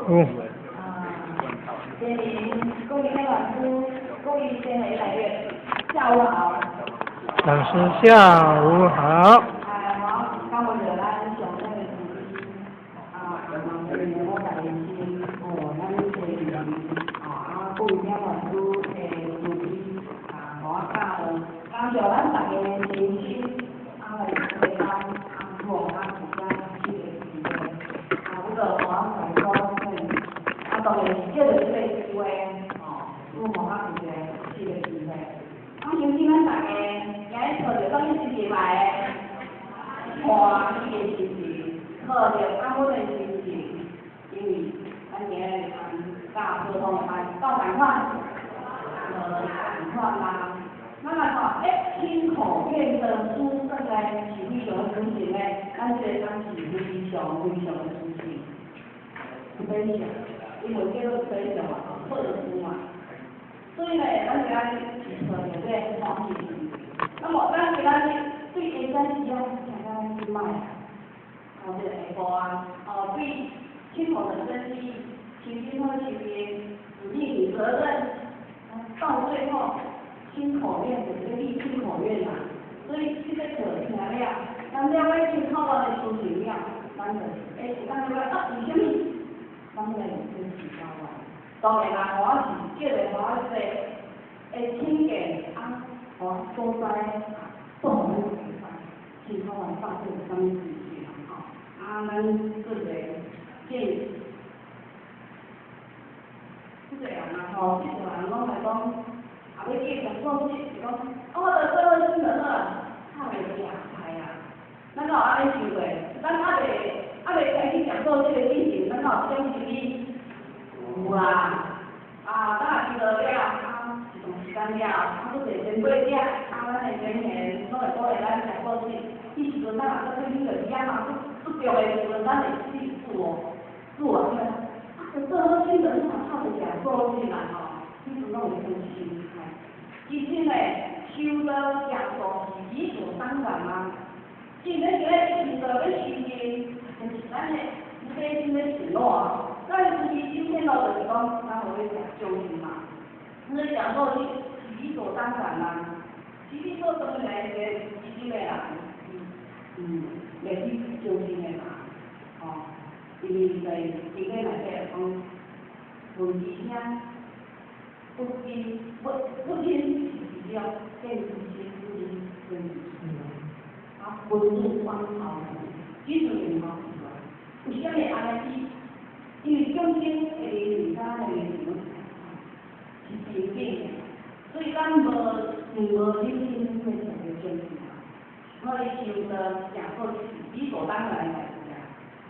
有。今年公益老师公益先来来月，下午好。老师下午好。我刚我惹咱上那个主题，我在先咱这边公益老师的主题我刚叫咱大家诚心来对咱做咱自家这个事业，这个我来说当然这个是机会如何咱自家这个机会。我相信咱大家也找着咱自己来看伊的心情，靠着咱们的心情，因为咱也甲普通的到赶快，赶快啦。咱来看，听口念的书，正在是非常事情咧，咱这个当是非常的事情，非常，因为这个非常特殊嘛。所以呢，咱给咱提出来这个方式。那么，咱给咱对现在是要看咱去卖，这个下晡对亲口的生意，亲亲和亲亲，自己的责任，到最后亲口念的这个亲口念啦。所以这个课听了，咱了解亲口的事情了，咱就咱就要为什么？咱们就是教啊。当然啦，我是叫做我请假所在不好的地方，请他们发生什么事情咱这个建议是这样啦这个人讲来讲，要继续做是讲，我的这个新人太厉害啊！咱有安尼想过，咱未开始讲做这个事情，咱有相信有啦。咱也知道了，一段时间了，不是前几日，咱的人员拢会鼓励咱来做事。迄时阵咱也做对这个嘛，不对的时阵，咱会自我这好新人靠着讲做事啦迄阵拢有这种心态。其实呢，修的讲做是理所当然嘛。今天这个修的要修的，就是咱的内心的承诺咱自己今天到的地方，咱会讲究竟嘛。那讲做是理所当然啦。其实做什么来个基金的啦，未去究竟的嘛，因为在应该来讲，问题听，不听是了，更不听不听跟文字光好，技术用好，有啥个安尼？因为中间人家的是平等的，所以咱无认真会成为正确嘛。所以修的讲做是理所当然的代志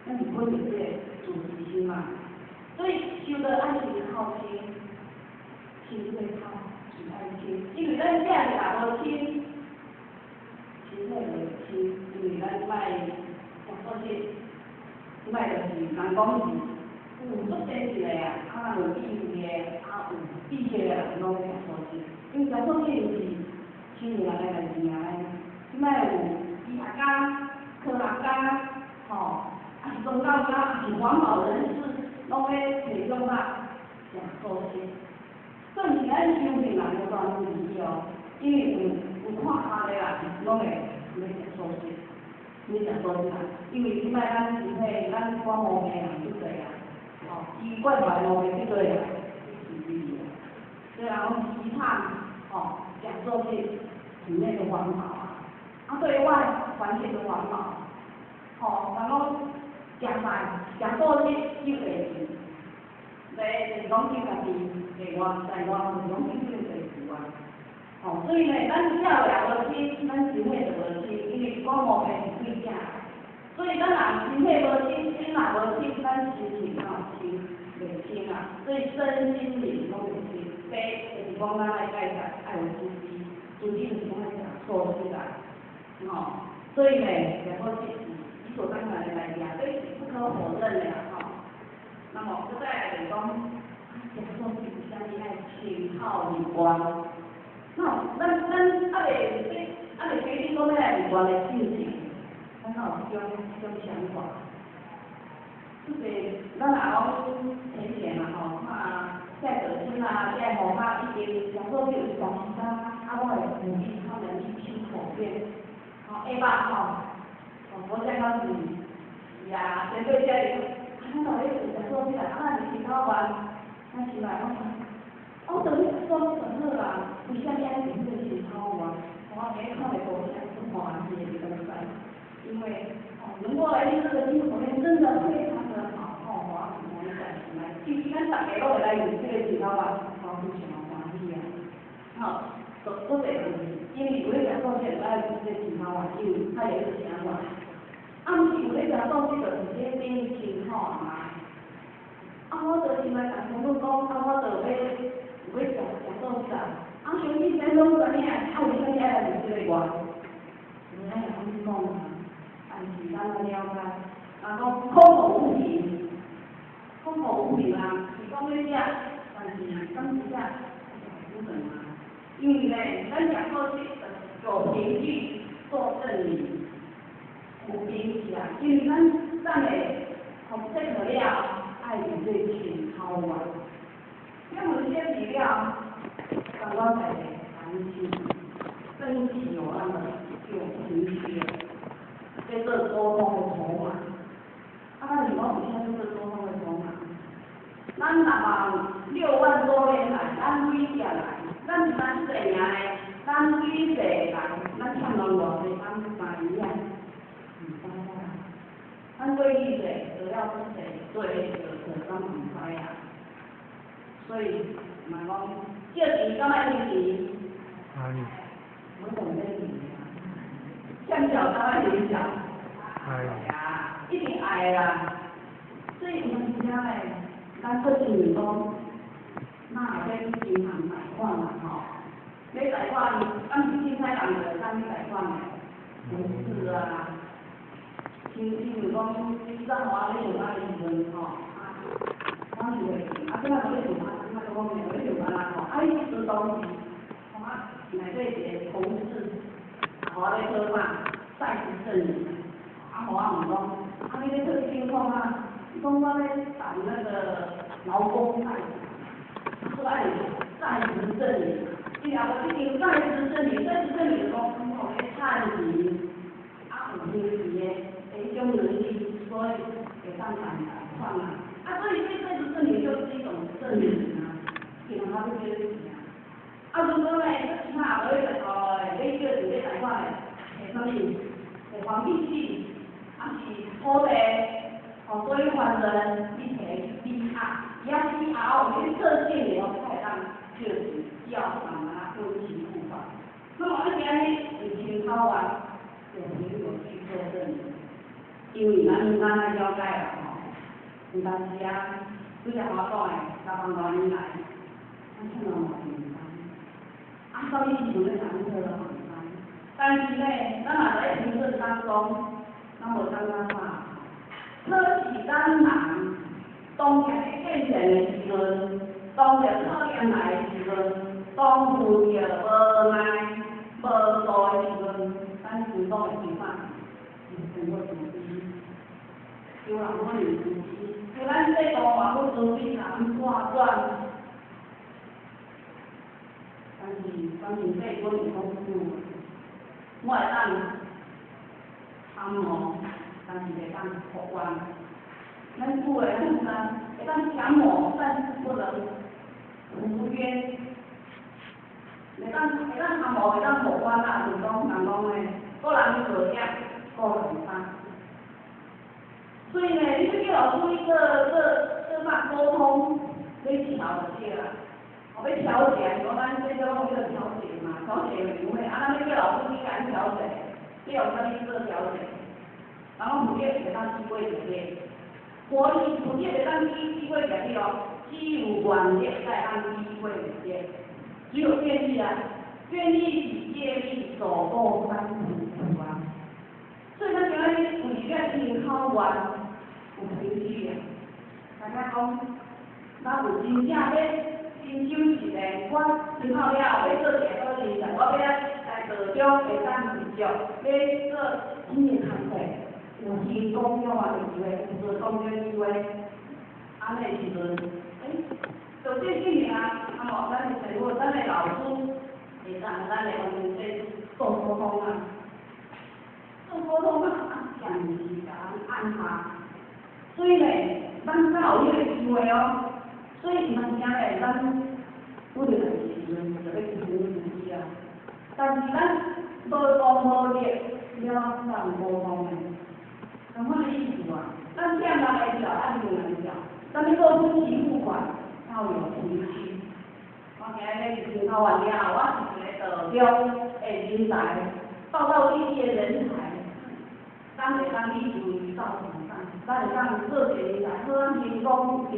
那你会有这个主题心嘛？所以修的爱情靠心，心会靠是爱心，因为咱家里也无亲，亲会无亲，因为咱卖讲做是卖就是人讲是。有足真一个有意义的，有必须的，拢讲错字。因为讲错字就是亲人来代志即摆有医学家、科学家，是宗教家，是环保人士，拢咧提倡讲错字。所以咱修行人要专注意因为有看下的人拢会讲错字，讲错字因为即摆咱身体，咱感冒病人就多医怪来咯，对不对？虽然我提倡讲做是体内的环保对外环境的环保，然后讲做是又会是，在讲起家己在外是讲起就会是所以呢，咱只要了清，咱身体就无清，因为感冒病是对正。所以咱人身体无清，心若无清，咱心情清袂清所以身心灵拢袂清。第就是讲咱爱介绍爱有自知，自知就是讲讲错事所以呢，讲错是理所当然的代志这是不可否认的那么再来就是讲，讲错是有啥物爱情靠有关。咱未决定讲要有关的事情。咱有这种想法，就是咱若讲前线嘛吼，啊，遮个天啊，遮雨啊，已经上做有一段时间，我会鼓励他们去听口遍，下晡我再告诉你，呀，针对这里，咱到底是在做起来，是其他玩，咱是来我等你做很好啦，为啥要去做其他玩？我每看的都是不欢喜的东西，因为能够来这个听口遍真的非常的好，我很感谢来，其实咱大家都会来用这个其他玩，我非常欢喜啊。都得因为有咧食做起来用这个其他玩，因为它也是香玩。毋是有咧食做这个直接变清好嘛？我就是来同朋友讲，我就要食做啥？相信先拢知影，为啥要来用这个玩？有咱也安讲啊，但是咱来了解，讲口口无凭，口口无凭啊，是讲要食，但是敢是食不准啊？因为咧，咱食做这个有凭据做证明。有凭据啊，因为咱会从这个了，爱用这群好玩。因为这资料，刚刚才谈清，真是有那么有凭据的，这个沟通的筹码。你讲有啥这个沟通的筹码？咱6万多年来，咱累下来，咱是咱这样的，咱累下来，咱欠了偌济，咱不一样。咱对伊者得了不者，对就咱唔知啊。所以嘛讲，借钱敢爱还钱？我懂这理啊。欠小敢爱还小？呀，一定爱啦。所以有时仔咧，咱做生意讲，那也要银行贷款啦吼。要贷款，咱是凊彩人就咱去贷款的，不是啊。因为讲，咱话咧用咱的时阵吼，我是会，即摆我咧用即摆我讲咧用啦吼，伊自动是，内底一个同事，我咧做嘛，在职证明，我问讲，你咧做情况啊？伊讲我咧办那个劳工贷，说爱在职证明，伊若无一定在职证明，在职证明讲，我咧趁钱，有经济的。一种能力，所以给当贷款嘛。所以这个证明就是一种证明啊，给他们这些钱如果呢，其他那个你这直接贷款的，系什么？系房地产，是土地，所以还人你摕 BR， 也 BR， 你设建了才当就是要分期付款。那么这边呢，你先考完，有去做证明。因为咱来了解啦吼，有当时啊，拄则我讲的，3万多年来，咱欠了偌济单，到底是有咧谈好了嘛？但是呢，咱若在评论当中，咱无感觉啥，可是咱人当日变成的时阵，当日考验来的时阵，当遇着无奈、无助的时阵，咱主动会做啥？通过自己。有人可能自己，就咱这个话不自己人挂转，但是这我是讲我会当参谋，但是会当客观。咱做的会当强谋，但是不能无约。会当参谋，会当客观啦，就是讲人讲的，个人做业，个人当。所以呢，你去叫老师这沟通，你调节啦，要调节，我咱这叫讲调节嘛，调节有为咱要叫老师去甲调节，你用啥物做调节？然后普遍会当机会决定，普遍会当机会决定哦，只有原则才当机会决定，只有愿意啊，愿意是业力走过三途啊，所以咱今仔日为了进考完。有凭据啊！大家讲，咱有真正要真修实的，我真好了，要做一个真实，我要来道中会当持续，要做健康的，有天公有啊有机会，有时讲有机会，安尼时阵，就这几年啊，咱如果咱的老师会当咱的完全在做沟通啊，做沟通啊，强时甲咱按下，所以咧，咱才有迄个机会哦，所以唔通听咧，咱不能时阵就要去注意啊，但是咱无功无力，了咱无功诶。同款的意思啊，咱欠人的条，按你来条，咱要做分期付款，要有期限。我今日去参考完了，我是一个代表的人才，报告这些人才，咱会当立足造成啥？咱会当做些人才，好咱成功的，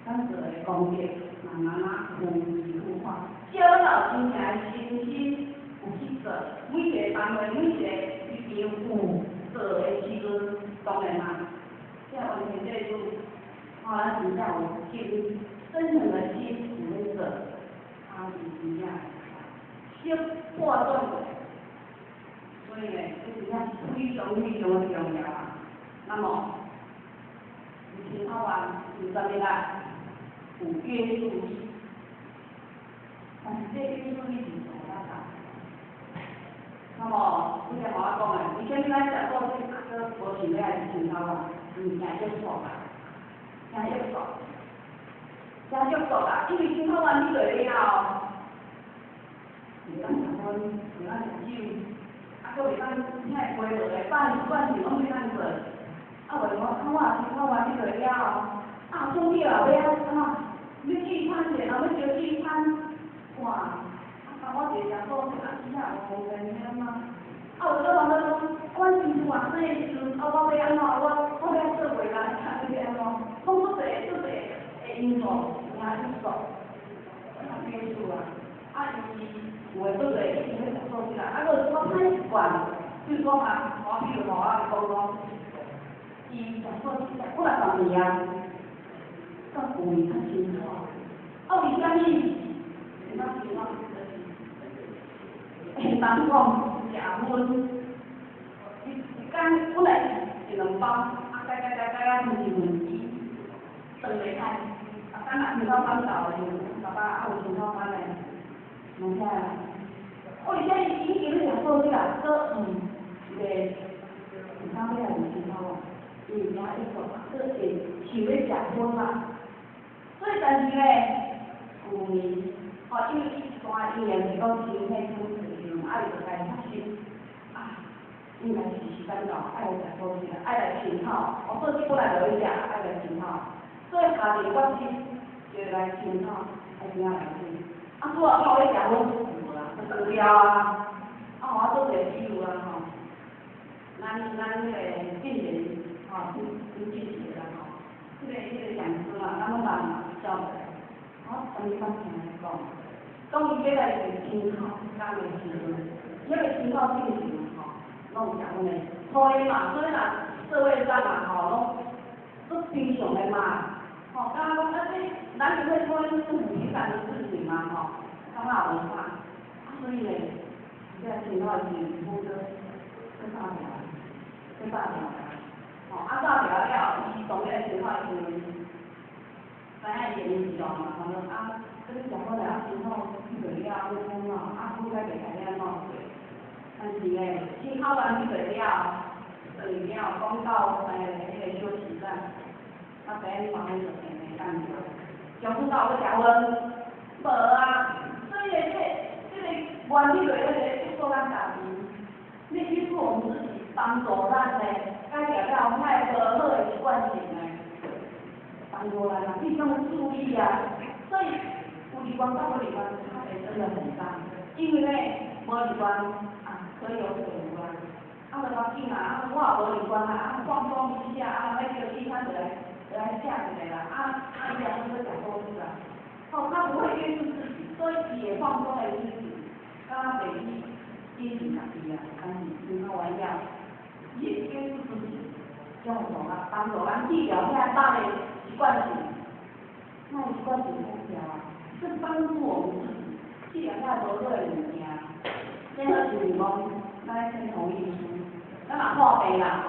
咱做的功德，慢慢啊分期付款，少到真正诚心有去做，每一个单位每一个地方有。做的时阵，当然啦，这完全这种，咱真正有心，真诚的心有做，他是真正小破断的，所以呢，这真正非常非常的重要啊。那么，有听好完有啥物啦？有约束力，但是这约束力是怎么样？那么，你先和我讲诶，以前咱食过这个无想要听头啊，真足错啦，真足错，真足错啦，因为听头完你做了，袂当食薰，袂当食酒，佫袂当听会落来，惯是拢袂当做，袂讲听完你做了，兄弟后尾你聚餐者，然后要招聚餐，哇！我一个做你啊无分了吗？有个人讲，我时阵那时阵，我要安怎？我要做袂来，要安怎？讲出侪的因素，因素，约束啊！伊有诶做侪，伊要做起来，我歹习惯，比如讲我比如讲我讲，伊食做我来10年啊，到5年较清楚，为虾米？人讲食薰，一工本来1、2包，改啊分2分之，算袂开。咱若听到班到的，爸爸有听到班的，弄起来。为啥伊已经食做起来，一个3尾5听到啊，伊惊一做，会想要食薰嘛。所以但是咧，5年，因为大医院是讲身体出事，爱就该发生，应该是时间到，爱来食好起来，爱来请讨，做起本来就要食，爱来请讨，所以下定决心就来请讨，爱怎样来请。做啊，我要食薰，无啦，无聊啊，我做者记录啊吼，咱迄个病人真支持啦吼，迄个讲师嘛，咱拢人晓得，什么方面来讲？当伊要来做青草，刚的时阵，因为青草进行拢有讲咧，所以嘛，所以啦，社会上嘛拢平常的嘛，刚刚讲咱就会说是很敏感的事情嘛，刚刚有话，所以咧，这青草是负责去大条大条了，伊当然青草是知影伊的意思嘛，这个讲过来青草去做了，不该袂改了但是咧，青草完去做了，做了讲到迄个休息站，第一房就平平淡淡，就不到要食薰，无啊，所以咧这个原理就是做咱家己，你去做我们自己帮助咱咧，改掉了太无好的习惯性咧，帮助咱啦，你ต้อง注意啊，所以有习惯到无习惯，差别真的很大，因为咧无习惯。可有可无啊！就要紧啊！我也无习惯啊！放松一下那个聚餐就来下一个啦！伊也不会讲多次啦。他不会约束自己，所以伊也放松了自己。刚刚北京进行哪里啊？但是跟他玩一样，也约束自己，用手帮助咱去掉现在大的习惯性。那习惯性不掉啊，是帮助我们自己去掉下多对物件。任何事情讲，咱先同意书，咱咱若破病啦吼，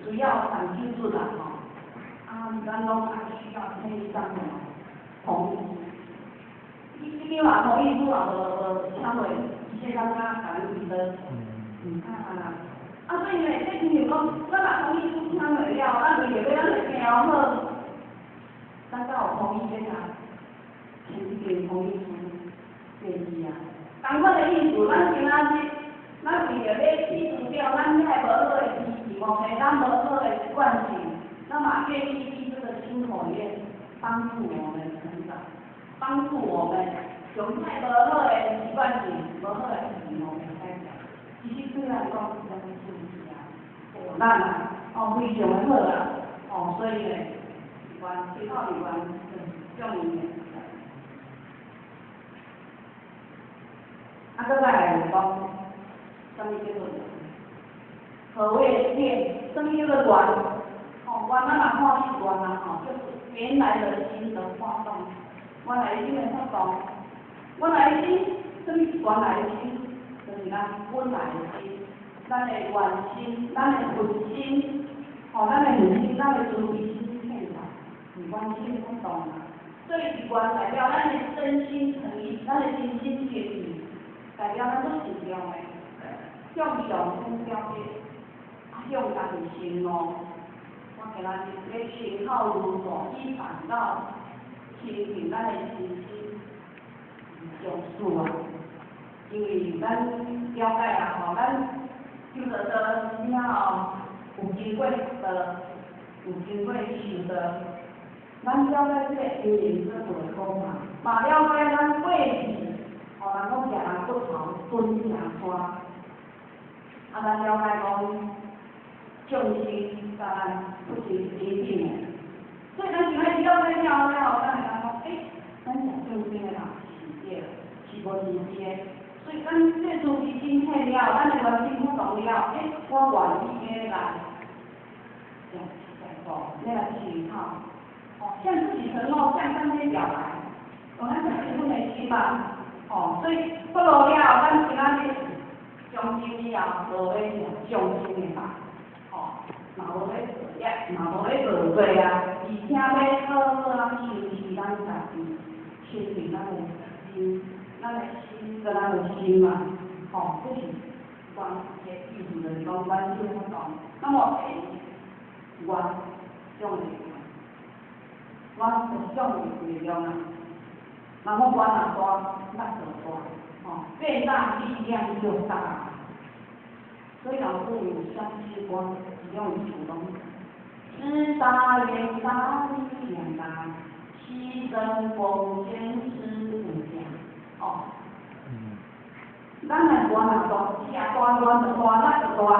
需要上手术啦吼，咱拢还需要配上同意。你话同意书啊，抢落，先刚刚甲咱记得，所以呢，这亲像讲，咱若同意书抢落了，咱为着要咱的调好，咱才有同意这个签订同意书建议啊。同款的意思，咱今仔日，咱为着要去除掉咱遐无好的脾气，或者咱无好的习惯性，那么愿意去这个新口院帮助我们成长，帮助我们从遐无好的习惯性、无好的脾气我们改掉。其实虽然讲是咱自己啊，咱啊，非常的好啦，所以呢，最后有关种伊的。再来就是讲，什么叫做何谓念？什么叫做缘？缘咱若看是缘啦，就是原来的心的活动，原来的心的活动，原来的心，什么是原来的心？就是咱本来的心，咱的原心，咱的本心，咱的本心，咱的慈悲心现在，是原心的活动啦。所以是缘代表咱的真心诚意，咱的真心诚意。代表咱都善良的，向上目标的，向家己心咯。我今仔日要勤考如所，以办到亲近咱的心心上事啊。因为咱了解啊，咱修得的了有经过的，有经过修的，咱了解这个因缘做的讲嘛，嘛了解咱过去。咱讲食人骨头，吞正山。咱了解讲，众生咱不是平等的，所以咱今仔日了解了，咱会讲，咱食众生的人是对，是无是的。所以咱这慈悲心起了，咱的原心不动了，我愿意来，来乞讨，向自己承诺，向上天表白，咱是不能心嘛。所以不落了，咱今仔日将心了，无咧将心的法，嘛无咧做业，嘛无咧做罪啊，而且要好好修持咱家己，修持咱的心，咱的心跟咱的心嘛，这是关个意思就是讲关心的活动。那么缘种的，我是种的力量啊。那么缘啊大，力就大，越大力量就大。所以老师有相信光只用主动，知大愿大力量大，牺牲奉献是无价。咱的缘啊大，是啊大缘就大，力就大。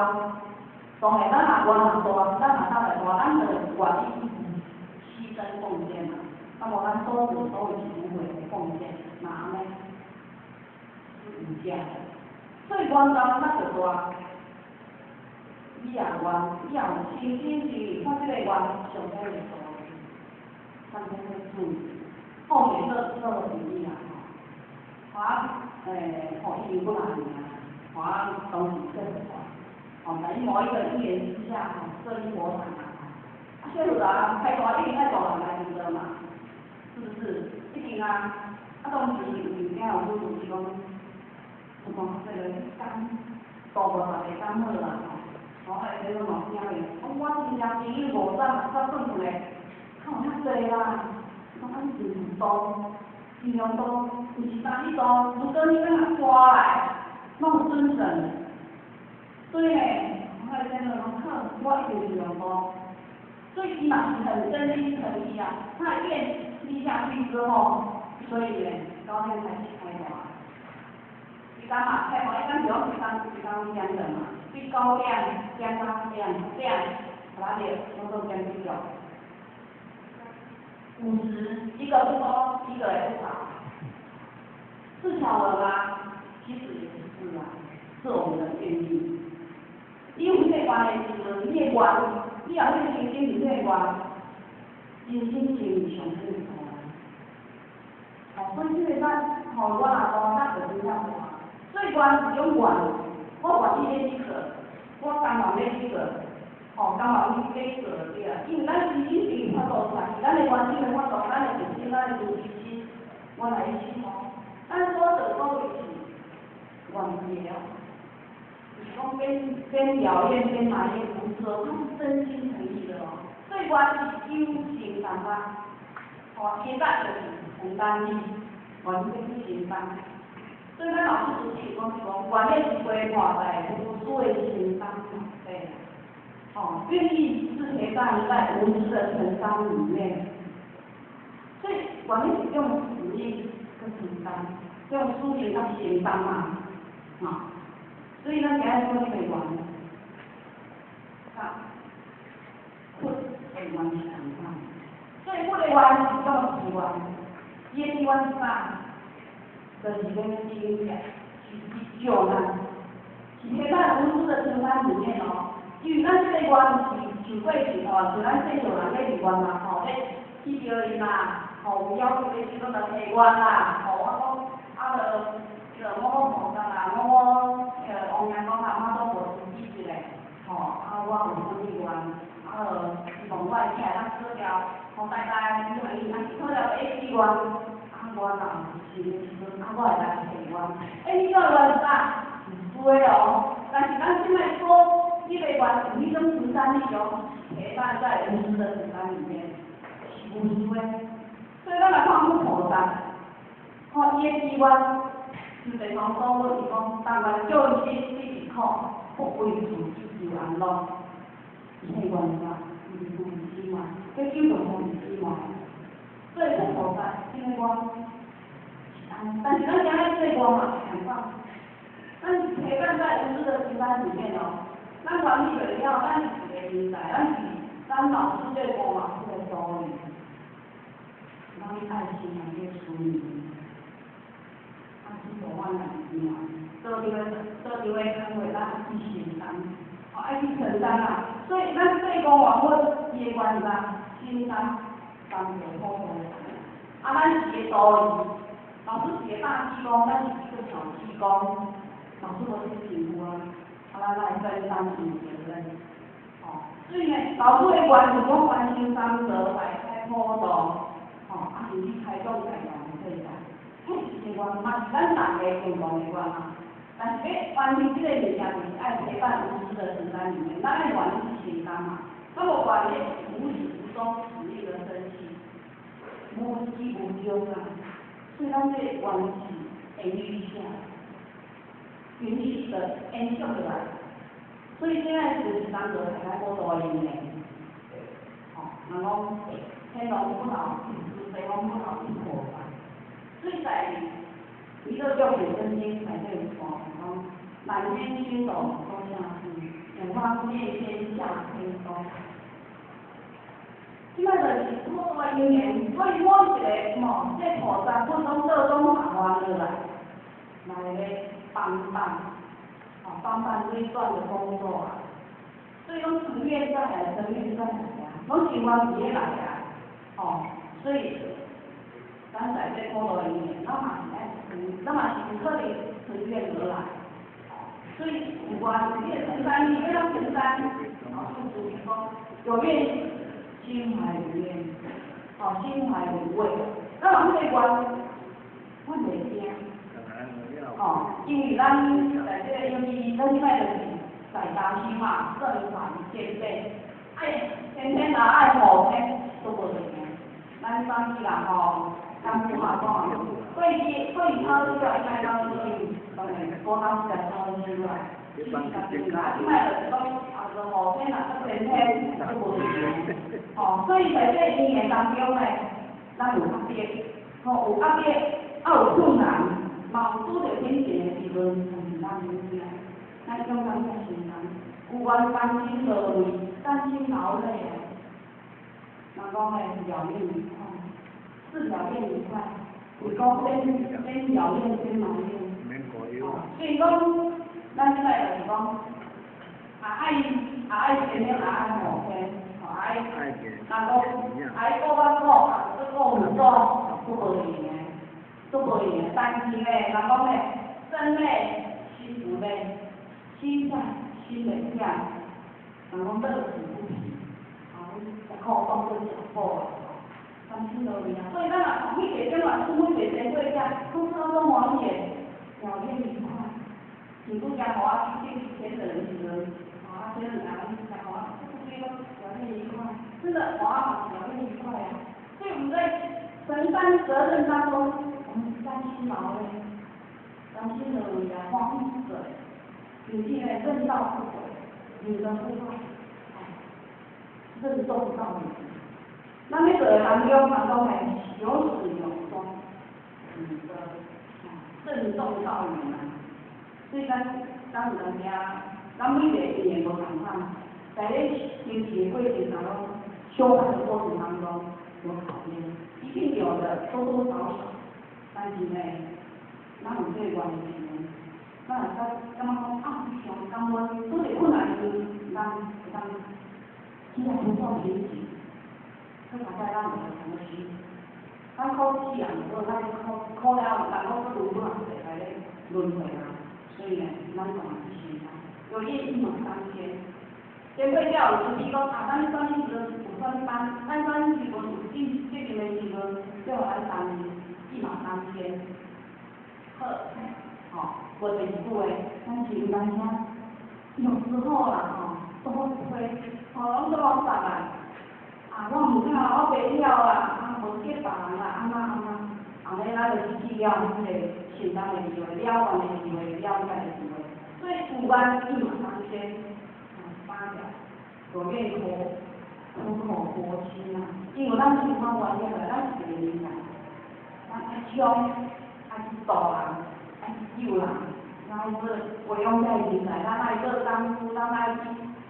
当然咱若缘啊大，咱若大来大，咱就愿意牺牲奉献嘛。那么咱所有是无悔的奉献，那安尼是无价的。所以缘高力就大，你也缘，你也有清醒心，看这个缘上天的道理，上天的注意，后面做比喻啦，因为不难啊，当时这个在某一个因缘之下，生活产啊，所以开大一定爱大人来负责嘛。是不是？一定啊！当时有听老师就是讲，这个肝大无大个肝好啦，这个老师讲的，我真正朋友5站才转过来，较有遐济啦，讲安尼是多，尽量多，有时哪里多，如果你敢抓来，弄准神，所以呢，我真的讲，我一定尽量多。所以起码是很真心诚意啊，他愿立下去之后，所以呢，高天才去开花。你干嘛开花？一般主要是当姜的嘛，最高量姜它量，把它的用豆姜去掉。50一个不多，一个也不少，是巧合吗？其实也不是啊，是我们的愿意。你有这关的时阵，你的关。你若迄个真心是这个真心是上最大。所以这个咱我若大，咱就真正大。所以缘是种缘，我愿意咧去做，我刚好要去做，刚好去去做对啊，因为咱自己是有法度出来，咱的关心的法度，咱的自信，咱的自信，我来去咱所做所为是完结了。讲边表演边埋怨不是哦，他是真心诚意的哦。所以我是有情感化，现在就是承担力，完全是承担。所以咱老师主题讲，管理是规划在无私的承担对，愿意是陪伴在无私的承担里面。所以管理是用使命跟承担，用输赢跟承担嘛，所以咱今日做会员，会员是同款，所以会员是叫志愿，伊的志愿是啥？就是要经济，是救咱，是陪咱无私的承担里面哦。因为咱这个员是受过是就咱正常人咧志愿嘛，咧去钓鱼嘛，有要求的时阵就陪员啦，我讲某某同啦，某王阳讲啦，我都无自己一个，我有啥物愿，希望我会起来咱做了，大家因为做了第一志愿，我若是的时阵，我会来陪员。你这个是啥？是对哦，但是咱现在说，你的愿有迄种承担力哦，陪伴在无私的承担里面，是无私的。所以咱来看不妥善，伊的志愿。就地方说，我是讲，当然叫伊去考，不为自己就安乐，是愿啦，毋是自己嘛，这叫做自己嘛。所以不妥善，因为我，但是咱今日做我嘛，情况，咱陪伴在无私的承担里面哦，咱管理了了，咱是一个人才，咱老师对我嘛是个道理，咱爱心啊，要属于。我难听啊，做这个工作咱去承担，爱去承担啊。所以咱对讲话，我伊个原则，承担，担着好好。咱是个道理，老师是个大技工，咱是一个小技工，老师我是评估啊，咱来分担起责任。所以呢，老师的原则讲关心三责，摆开坡道，是去开动改良这一代。是愿嘛，是咱大家共同的愿嘛。但是要完成这个物件，就是爱陪伴无私的承担里面，咱爱愿意去承担嘛。那么愿意无始无终，使命的生气，无始无终啊。所以咱这愿是延续下来，延续的延续下来。所以现在就是当作大家过多的年，人讲天龙不老，地龙不老，一火吧。所以在一个标准真经才对讲，满天星斗都下去，远方见天下天高。即摆就是我个因缘，所以我一个这菩萨不从各种法华而来咧帮办这一段的工作啊。所以讲自愿再来，自愿再来啊，拢是我自己来啊，所以。咱在这工作里面，咱嘛是可能自愿而来，所以不管你的承担，你要承担，是属于说有愿心怀有愿，心怀有畏，咱嘛这关，我袂惊，因为咱在这个因为咱现在就是在当心嘛，正常见证，天天拿爱好天都无得惊，咱当地人干部嘛讲，对他这个应该当是当然多当时来当之外，就是讲另外就是讲个后天天天都无得所以在这一年当中呢，咱有压力，有压力，有困难，嘛拄着天气的时阵，就是咱有起来，咱种咱才承担，有关担心劳累，担心劳累的，人讲的表面愉快。是表面愉快，是讲先表面先埋怨。所以讲，咱现在就是讲，爱前面爱后天，爱过我做，做唔做，都无用的，都无用的。但是呢，人讲呢，身累心不累，心在心袂忝，人讲乐此不疲，食苦当做食补啊，甘心落去啊。所以咱若每一个钟头出每一个过家，公司拢欢喜的，表现愉快。你不讲我去见天的人时阵，天人讲讲我出去都表现愉快，真的我表现愉快啊。所以我们在承担责任当中，我们甘心劳累，甘心乐为啊，欢喜者，有些人任道不悔，有的不坏，任重道远。咱要做的当中，拢会有始有终，任重道远啊。所以咱有当时啊，咱每一个年无同款，在咧经济的过程当中，修改的过程当中有考验，一定有的，多多少少。但是呢，咱有这个关系呢，咱会感觉讲上感恩，做点困难时，咱只要不放平静，佢大家咱有同心，咱考试啊，如果咱考了，然后不如咱在咧轮回啊。所以呢，咱总是心态，有业一马当先。先会了有时讲咱转时阵有转班，咱转时阵有进这边的时阵，叫咱当一马当先。好，我的一句诶，咱是有当时有时候啦，都会拢都往上来。我唔听，我袂晓啦，无结别人啦，安那。后尾咱就是去了迄个承担的机会、了解的机会、了解的机会，所以有关一马当先，发表，我愿意苦口婆心啊，因为咱情况原因咱是个人啊，咱爱冲，爱去助人，爱去救人，咱爱做培养这人才，咱爱做功夫，咱爱去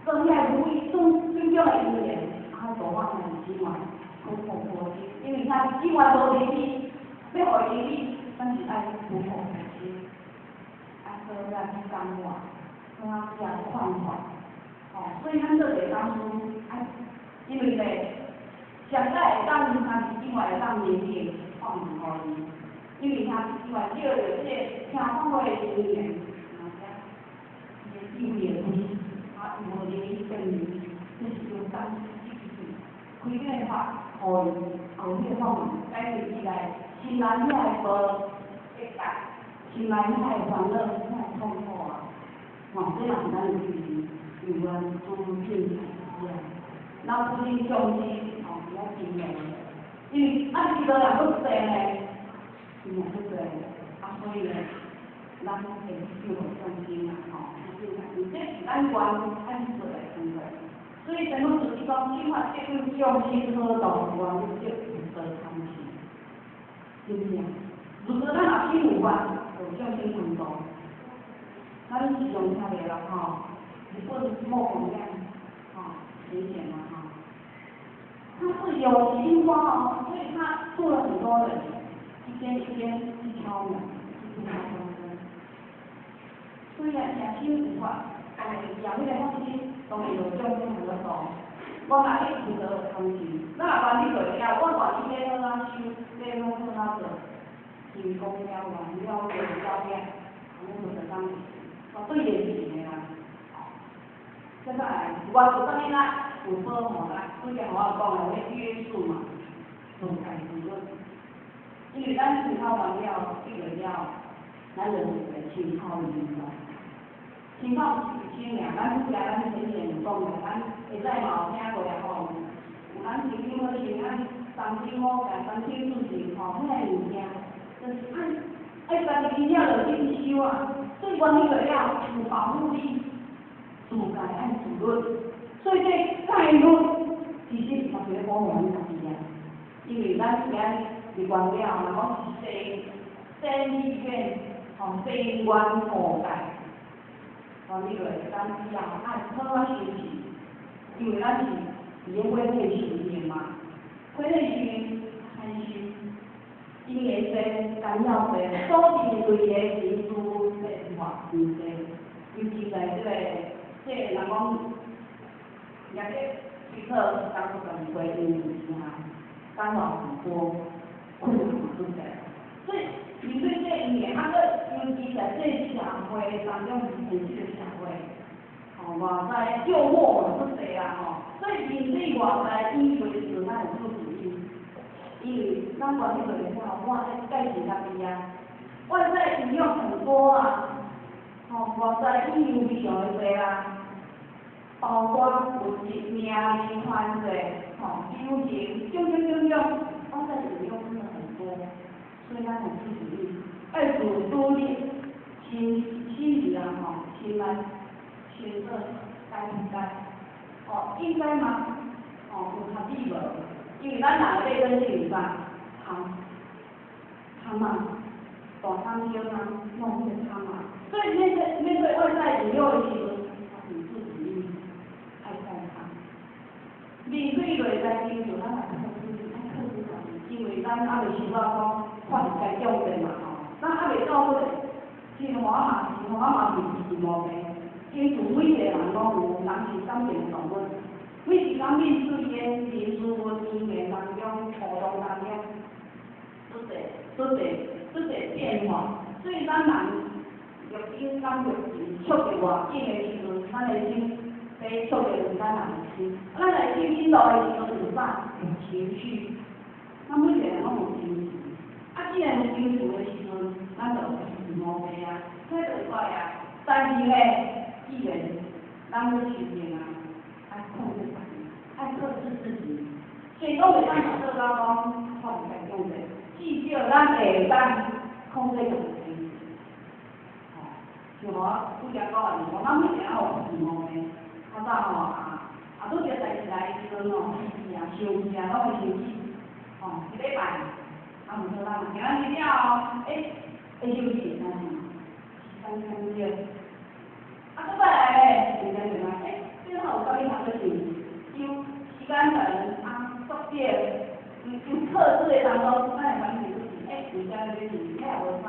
做遐如意种种的因缘，爱多方面之外，苦口婆心，因为他之外无能力。要互伊你，咱是爱苦口婆心，爱好咱去感化，好这样宽缓，所以咱做个当初，因为咧，上仔会当他是另外会当年龄放互伊，因为他是另外借着这听讲话的经验，伊有业力，无能力证明，这是有当开这个法，互伊后迄个方面解决起来。心内遐个无会改，心内遐个烦恼、遐个痛苦啊，这也是咱有有关诸品才啊。咱不能相信，比较经验的，因为遇到人不济呢，经验不济，所以呢，咱会有相信啊，这是咱关爱做的工作。所以全部就是讲，起码这份相信和道观，这不得参信。是不是啊？如果咱若去有法，就相信运动，咱是用下来了日本某红亮，明显嘛他是有心花所以他做了很多人，一天去敲门，去敲门。虽然讲心有法，但是讲迄个东西，都会有相信很多种。我若去负责的东西，咱若管理做了，我管理要好啊修，要好做，成功了完了做了了，我就当对得起的啦。现在我做啥物啦？有保护啦，虽然我讲的要约束嘛，都开始论。因为咱思考完了，对了，咱就会思考明白。情况是先俩，咱出来咱前有讲的，咱会使嘛有听过来有咱曾经好像咱3000块3000事情遐个物件，就是爱家己了就去收啊，最关键了有保护力，自家爱自律，所以这概率其实嘛是咧保护咱家己啊，因为咱今日关了，若讲是生意院生源后代。你就咱以后爱好啊休息，因为咱是伫咧花费时间嘛，花费时间开心，因为这干扰这所面对的人事物变化真多，尤其在这人讲，也这去测当初跟规定之下，干扰很多，困难很多，所以。面对这一年，尤其在这社会当中，现实的社会，外在诱惑嘛不侪啦吼，所以面对外在因为时咱有做注意，因为咱管理人员我在介绍他们呀，外在引用很多啦，外在应用非常的多啦，包括物质、名利、犯罪、友情，种，外在引用真的很多，所以咱很注意，要自独立，心理啊心来。选择该不该？应该吗？有合理无？因为咱人类跟心理上，贪嘛，大贪小贪，弄些贪嘛。所以面对外在引诱的时候，要理智主义，爱在贪。面对内在因素，咱来克制，因为咱还未想到讲看该用的嘛咱还未到位，生活嘛是无病。因此，每个人拢有人是感情动物，每一天面对的人事物事件当中、互动当中，都侪变化。所以咱人欲紧感觉速度外紧的时阵，咱的心在速度是咱人的心。咱的心紧落的时阵有啥？有情绪。咱每个人拢有情绪。既然有情绪的时阵，咱就有毛病啊，这就怪啊。但是呢。既然咱要修行啊，爱控制自己，爱克制自己。所以讲袂当做到讲发不该用的，至少咱会当控制自己。像我拄则讲的，咱每个人有自毛病，早拄着代志来的时阵生气拢会生气。一礼拜，毋好咱今仔日了会休息3天。再来嘞，时间长最好有教练堂就是，有时间长作业，有测试的当中，咱会反省自己，有啥就是你还无啥，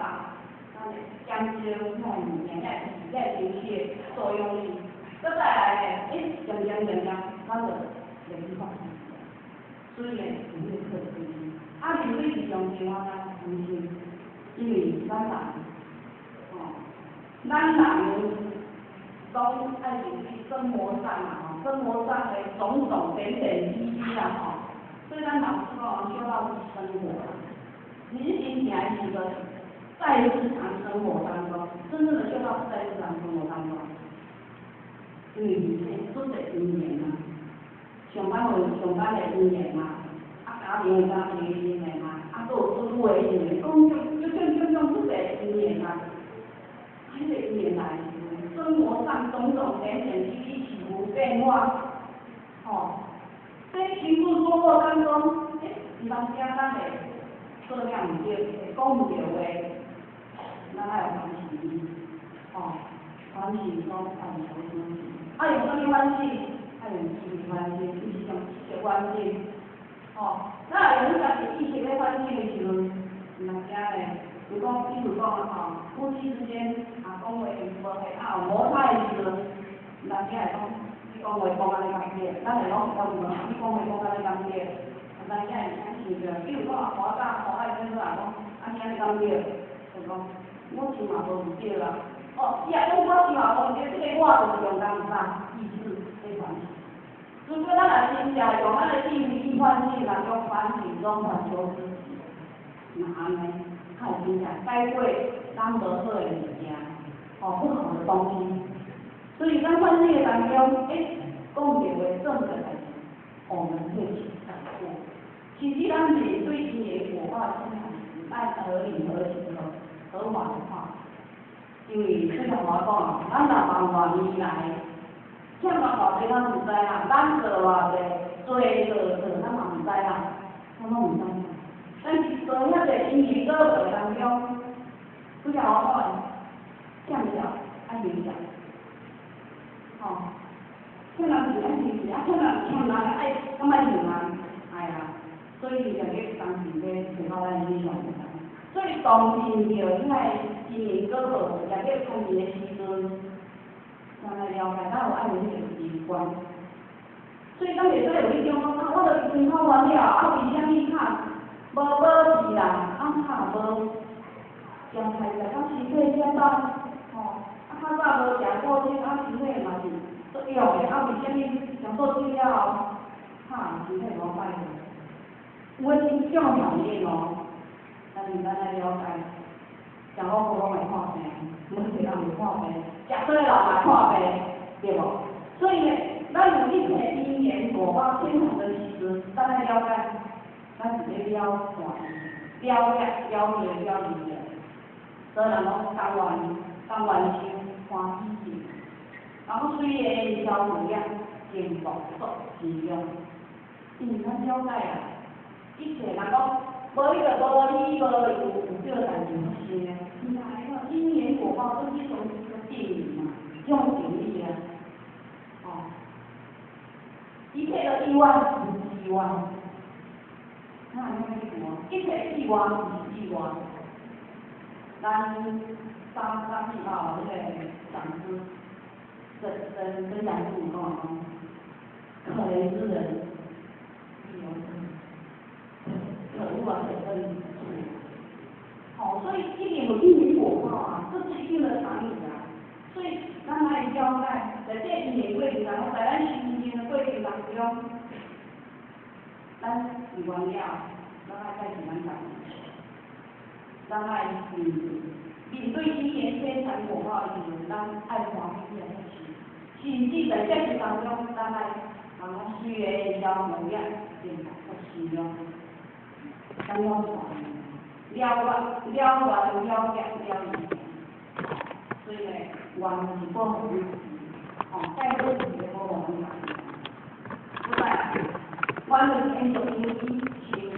咱会减少那物件，也情绪作用力。再来嘞，渐，咱就练去发生。所以呢，有这个克制力。面对这种情况下，因为咱人。拢爱注意生活上生活上的种种点点滴滴啦所以咱老师讲修到生活，你是听起来是个在日常生活当中，真正的修到是在日常生活当中，因为都是因缘嘛，上班的因缘嘛，家庭的因缘嘛，做事的因缘，种都是因缘嘛，还是因缘来。生活上种种点点滴滴起伏变化，在情绪落落当中，有当时咱会做了唔对，会讲唔对话，咱爱有反省，反省讲犯错的东西，用什么反省？用意识反省，就是用意识反省，咱用家己意识咧反省的时阵，唔当时咧。如讲，比如讲夫妻之间讲话无有摩擦的时阵，人家会讲，你讲话讲安尼咁啲，咱会拢讲你讲话讲安尼咁啲，人家会听着。比如讲我爱跟说讲，安尼咁啲，就讲我想嘛无唔对啦。伊也讲我想嘛无唔对，这个我就是用咱啥意志来反省。如果咱来真正用咱的意志反省，人用反省中反求自己，那安尼。看真正该会咱无好的物件，不好的东西，所以咱反省的当中，讲对话正的代志，我们会去改过。其实咱面对因为火化生产时，按合理合情合法的话，因为就像我讲，咱若办偌年来，欠了偌济咱唔知啦，咱做偌济，做咱嘛唔知啦，咱拢唔知。但是做遐个因缘果报当中，不像我讲，欠了爱明白，欠人是爱明白，欠人爱咁爱明白，所以就去当时咧找到咱理想。所以当时着遐因缘果报，也去创业的时阵，咱来了解咱有爱明个习惯。所以咱袂使有迄种讲，我著已经考完了，为虾米考？无是啦，考无，上太在身体健康，较早无食过，身体嘛是都用的，啊为虾米上报纸了后，身体无歹个？我真少条件哦，但是咱来了解，上好普通的看病，每一个人袂看病，食对老嘛看病，对无？所以呢，咱有一切因缘果报天堂的起时，咱来了解，咱是要了解、了解、了解。所以人讲甘愿心欢喜心，然后虽然消无量，见佛作其用。因为咱了解啊，一切人讲无你就无理无有这个代志发生的，你看那因缘果报都是种定理嘛，这种定理啊，一切的意外是意外，那安尼讲，一切意外是意外。咱3月号那个讲师跟讲师跟我讲，可怜之人必有可恶啊，可恨之处。所以一点有因缘果报啊，这是一定的常理啊。所以咱来了解，在这因缘过程当中，在咱修行的过程当中，咱习惯了，咱爱再是咱家己。咱爱面对因缘天产果报的时阵，咱爱欢喜来去，甚至在现实当中，咱爱人讲虽然消无量，见佛不虚用，咱要了解了解，所以呢，愿是保护自己，再做自己的保护自己，不在，愿是天主因依心理。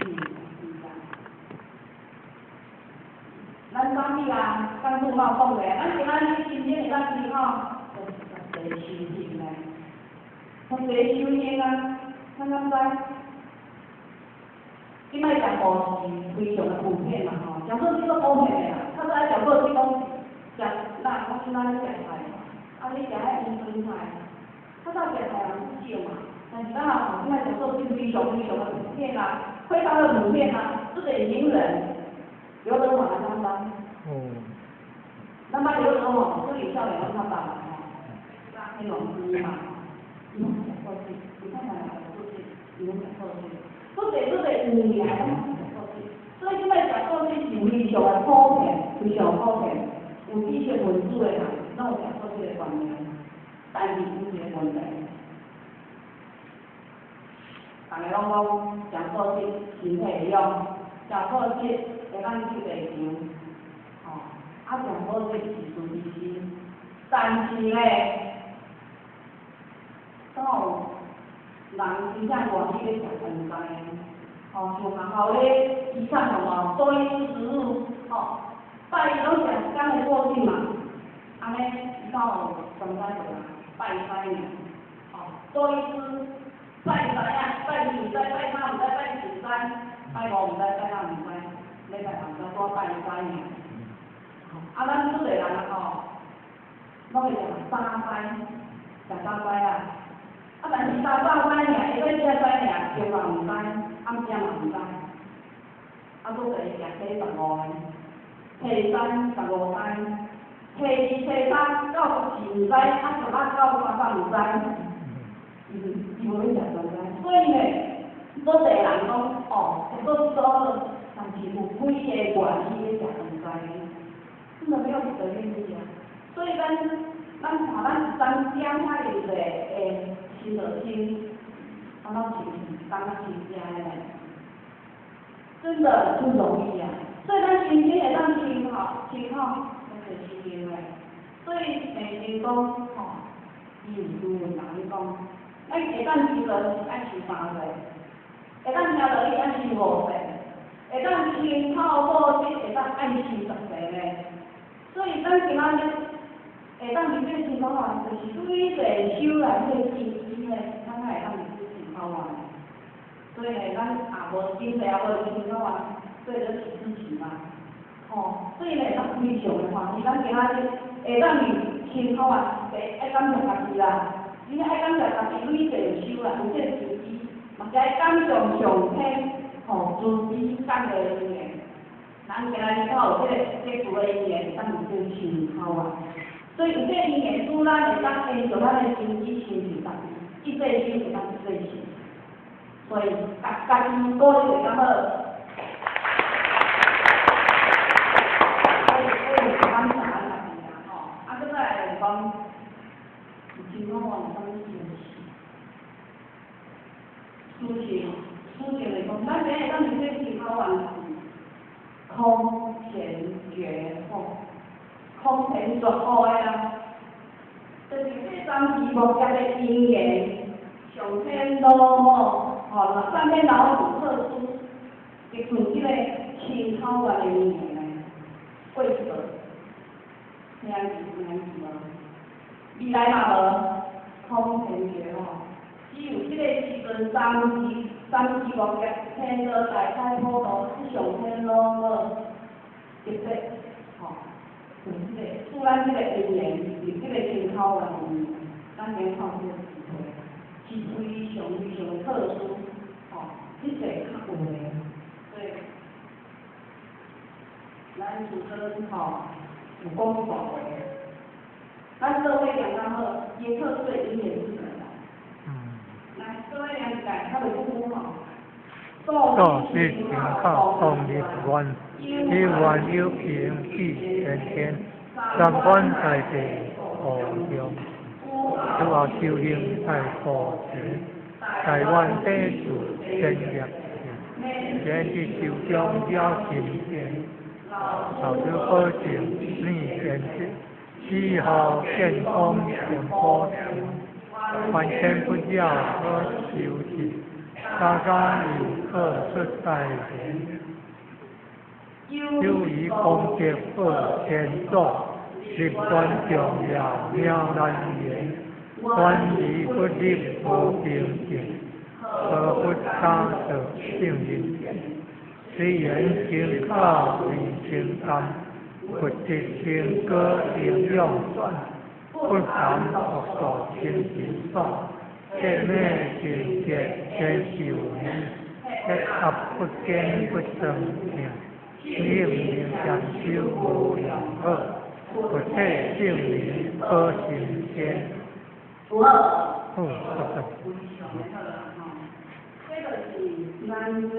咱啥物啊？咱拄嘛讲过，咱今仔日真正会当知就是修行嘞，学习修行啊，咱敢知？即摆食补是非常的普遍嘛吼，上好这个普遍的啦，较早上好是讲食，咱咧食菜，你食迄云吞菜，较早食菜人少嘛，但是咱现在上好是非常的普遍啦，非常的普遍啦，这个名人。刘德华担当，那么刘德华这里笑脸他爸爸那种嘛，你讲过去，你看看过去，你讲过去，都得有年讲过去，所以现在讲过去是非常的普遍，非常普遍，有知识分子的人，拢有讲过去的观念，但是有一个问题，大家拢讲讲过去身体会用，讲过去。会当去地场，上好这是自己心，但是咧，人真正愿意咧食饭菜，像学校咧，医生同中医师师傅，拜拢是讲的过去嘛，安尼伊到上班就拜拜呢，中医师拜拜啊，拜二唔知，拜三唔知，拜四唔知，拜五唔知，拜六唔知。你在人家多拜拜呢，咱出个人拢会食三拜啊，但是三拜呢，下尾食拜呢，中午唔知，暗时嘛唔知，搁会食初15个，初3 15知，初2、初3到14唔知，18到30唔知，伊无咧食三拜，所以呢，做个人讲做做。但是有几个原因咧食饭菜，真的没有一个原因啊。所以咱讲有个心就心，当亲家的，真的不容易啊。所以咱心会当亲好，咱就心灵的。所以内心讲伊有主人讲，咱会当亲就爱亲3岁，会当听到你爱亲5岁。会当亲透过这会当爱亲10岁咧，所以咱今仔日会当面对情况啊，就是对这修来这信息咧，咱会当面对情况啊。所以呢，咱也无经济也无情况啊，对得起自己嘛。所以呢，咱非常的欢喜，咱今仔日会当面情况啊，爱感谢家己啦，你爱感谢家己对这修啦，有这自己，嘛是爱感谢上天。自己干的因缘，咱今仔日有这个的因缘，咱就真心好啊。所以有这因缘，主咱会当延续咱的身体身体上，一岁一会当一岁一。所以家己鼓励会较好。感谢咱家己啦吼，啊，搁再来就是讲，真好啊，有啥物事情来讲，咱今日咱面对真好玩是空前绝后，空前绝后的啊，就是这三期目前的姻缘，上天落幕，吼，上天老祖特殊，一份这个真好玩的姻缘呢，过去了，听无？未来嘛无，空前绝后。只有这个时阵，三期目前天道大开普渡，上天落幕，特别吼，就是这个，拄咱这个姻缘，是这个真好玩的姻缘，咱免看这个机会，是非常特殊，吼，这个较有的，对，咱主持人吼有讲大话，咱社会良刚好，也特殊的姻缘是什么？来，各位了解，他的父母吼。做事情靠动力观，以愿有平地天天，三观在地互相，主要修行在佛前，台湾地主建业前，前去修中了今天，老师好情逆天地，气候健康全波情，完全不要和修行。家家有客出在前，有以功德不天作，立观重要妙难言，观理不立无平静，何不当舍性因缘？虽然心靠理心甘，不知情歌应用转，不敢恶所心心爽。切咩情节皆受念，一合不坚不生命，念念相修无两恶，不切性命可行天。好，这个是咱这个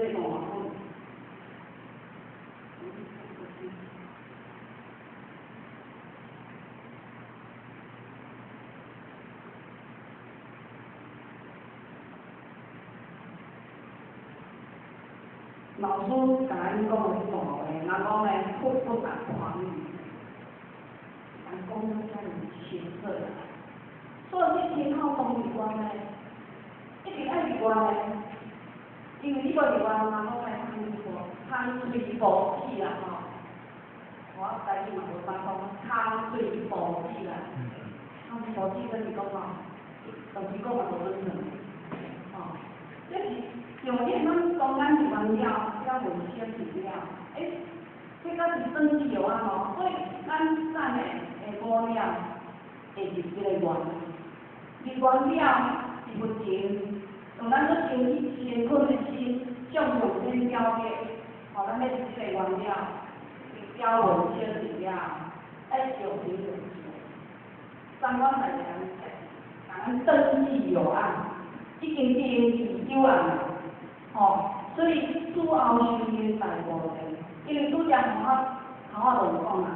老师甲咱讲的是大话，人讲呢，不敢狂语，人讲遮尔清澈啦。所以这天靠动力观呢，一定爱离观的，因为你无离观，人讲来汤水浮起啦吼。我家己嘛无法讲汤水浮起啦，汤水浮起就是讲吼，就是讲嘛无准准，吼，这是。用迄种当咱是原料，了卫生是了，这个是生机油啊吼，所以咱产的五料会是这个原料，而原料是不净，用咱个身体身躯的心向上天了解，吼，咱要是这个原料是了卫生是了，用平就三观来讲，咱登记有案，已经登记有案啦。吼，所以主后修行大无人，因为拄则头仔就讲啦，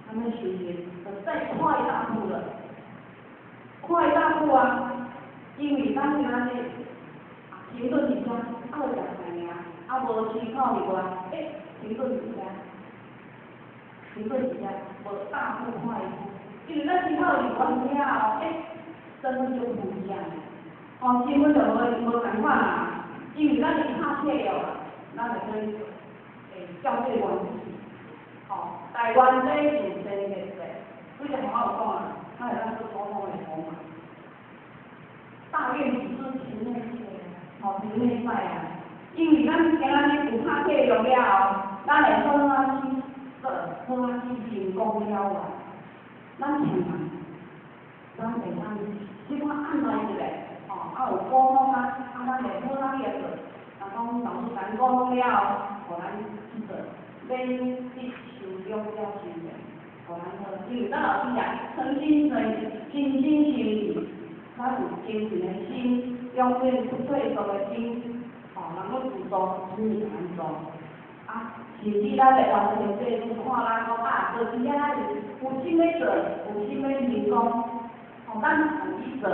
咱们修行就再快大步了，快大步啊！因为咱今仔日停顿一下，二十来尔，无思考以外，停顿一下，无大步快步，因为咱思考以外了，真就不一样。哦，基本就无共款啦，因为咱是拍体了，咱就可以照对原理。哦，台湾这是真热的，为什么我有讲啊？它会当做普通的筹码。大愿只是情内事，情内在啊。因为咱今仔日有拍体用了，咱会好啊去成功了啊。咱千万，咱袂当即款安排一个。有沟通啊，咱袂好咱也做，讲老师咱沟通了，互咱去做，免去受中了心的，好难喝，因为咱老师讲，诚心诚意，真心诚意，咱有真诚的心，永远不退缩的心，能够自做，只是安做。甚至咱来完成这个看咱讲做真正咱是有心要做，有心要成功，咱自己做，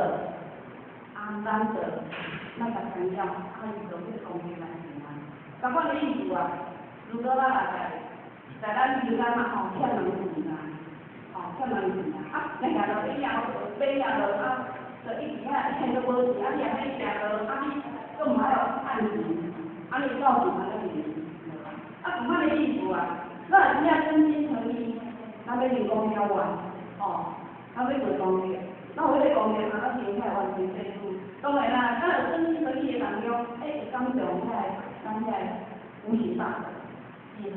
咱做，咱甲朋友，伊就去公平来平安。同款的意思如果咱在咱民间欠人钱欠人钱人家就买就一直欠都无钱，你还买你更还要按钱，你到底哪个钱？同款的意思咱真正真心诚意，咱要成功了咱要做公益，咱有迄个公益咱先来完成这事。当然啦，咱有真心诚意的当中，会感动咱无形上是很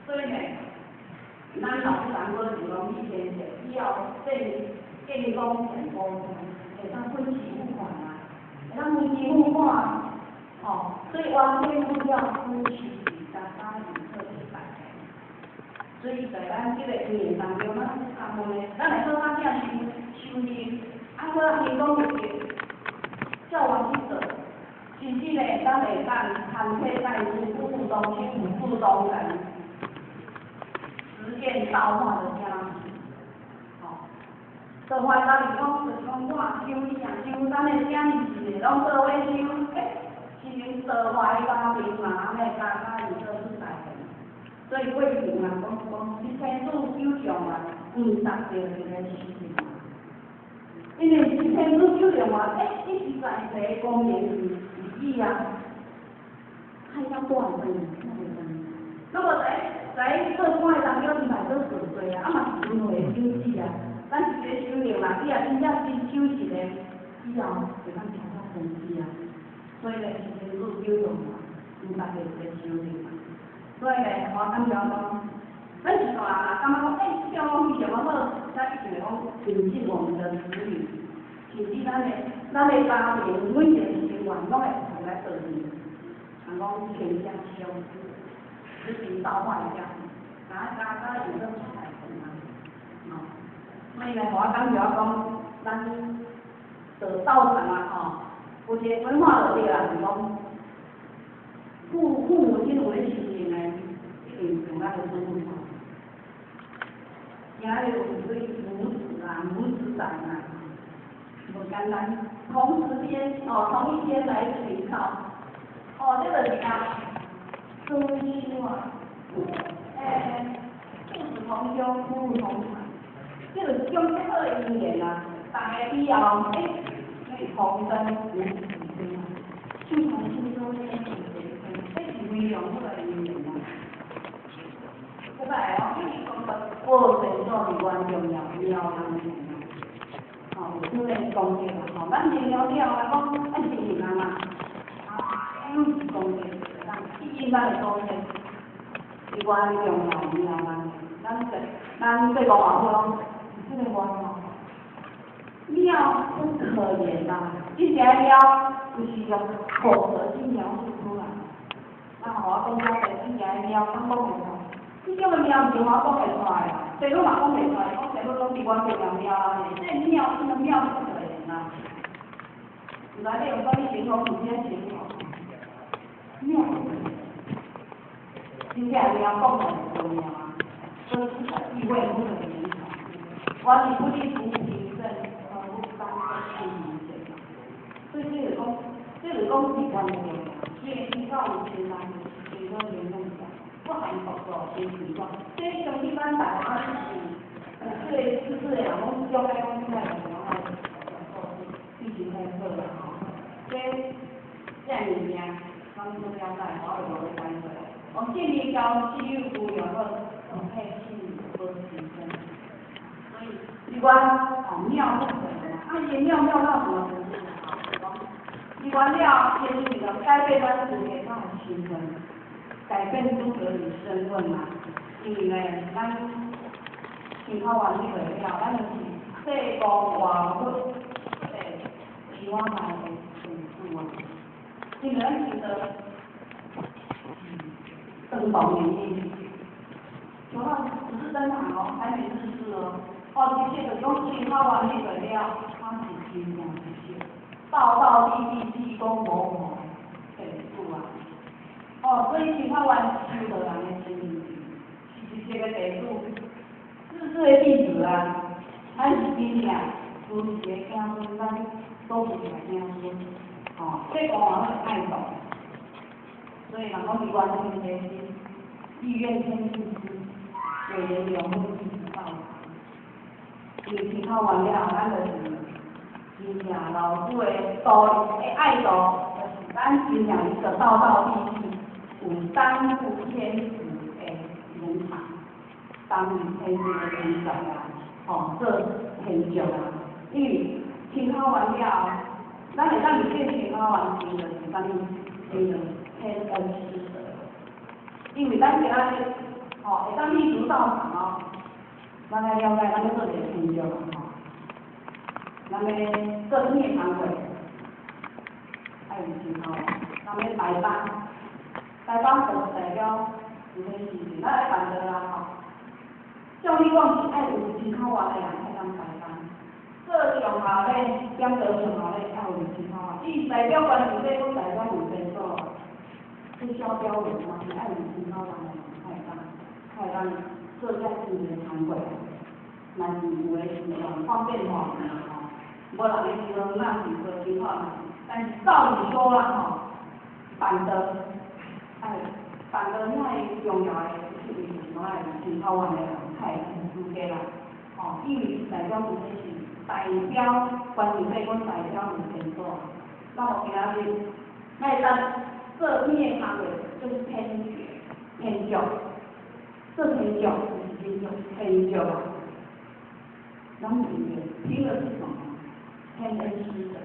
所以呢，咱老师讲过是讲以前只要建功成功，会当分期付款会当分期付款所以完全不要分期大家预测100。所以在咱这个一年当中，咱来做咱这样修炼，做成功就叫完去做。甚至呢，咱会当参配在服务中心、服务中人实现道化的家庭。做坏咱是讲，就是讲我修咱的家庭拢做伙修，是能做坏家庭嘛，家己做出大事。所以过去人讲，你天主修上毋达到这个事情。因为你天主修上你是在地公平义看要多少分？如果在做官的当中，你买做顺遂嘛是轮回休止咱一个修炼你真正真修实的，以后就当听到神奇所以呢，是天主修上毋达到这个修炼所以呢，我感觉讲，咱是大人感觉讲，这种东西怎么好？咱一定讲引进我们的子女。甚至咱的家庭每一个成员拢会同来做事，人讲天下相知，实行道化的家庭，大家有个出来分所以呢，我感觉讲，咱做道场有一个文化就对啦，是讲父母亲有咧修行呢，一定用咱的尊重。今日有对母子在不简单，同一天来寻找，这个是夫妻父子同兄，夫妇同传，这个是种最好的姻缘大家以后可以同生母子之就从心中间这是非常好的姻缘不来过程做是关重要，有人讲这个咱明了讲是人嘛，有是讲这个，毕竟咱的讲这是关重要，咱这个话说，这个话妙不可言这些妙就是用口舌去描述出来。我讲这些妙，讲不出来。这种的妙是我讲不出来最多嘛讲不出来，最多拢是我这样妙这妙不可言有来你用到你形容，有些形容妙，真正妙讲来就妙所以意味不可言传。我是不离不平正，不当不明显。所以这个讲是关键，因为依照我们现在许多人用讲，不含口说先习惯，这种一般大家是人拢叫该讲出来的，然后必须在做的这物件，咱都了解，我就会感觉，我建立高纪律不有个配性和提升，所以一关妙不可言，也妙到什么程度一关了，天主的改变咱自己的身份，改变不可以身份嘛，因为呢，咱健康完你袂了，咱就是世公外佛，希望来的成就因为咱觉得，灯光原因，主要是式登场哦，还没日式哦。哦，这些就讲青草湾迄个了，它是真正一些，道道地地地公无无地主啊。哦，所以青草湾收到人的心意，是这个地主，日式的弟子啊，还是真正自己的子孙，咱都是一个子孙。哦，这个我很爱懂，所以人讲是完全的心，意愿天地之，有缘有梦一直到。因为青草湾了，咱就是真正老祖的道的爱道，就是咱真正一个道道地地，有担负天子的人才，当于天子的人才啊，哦，这很重啊。因为青草湾了，咱会当理解青草湾经就是咱经的天恩师德，因为咱今仔日哦会当立足道场哦。咱来了解咱要做一个成就吼，咱要做咩工作，爱有青草，咱要台班，台班就代表有些事情，咱来办得啦吼。照你讲是爱有青草湾的人才当台班，做上下咧，点做上下咧爱有青草湾，伊代表关系咧，佫代表有制度，是销标文嘛，是爱有青草湾的人才当做遮久的工课。若是有诶时阵方便话吼，无人诶时阵咱是做青草，但是照理说啦吼，办得遐重要诶事情，拢爱青草湾诶人才有资格啦，吼，因为代表有些是代表关系费，阮代表有钱做，那我今仔日咱会当做咩工作，就是偏教，做偏教就是偏教啦。咱里面拼的是什么？天恩师的，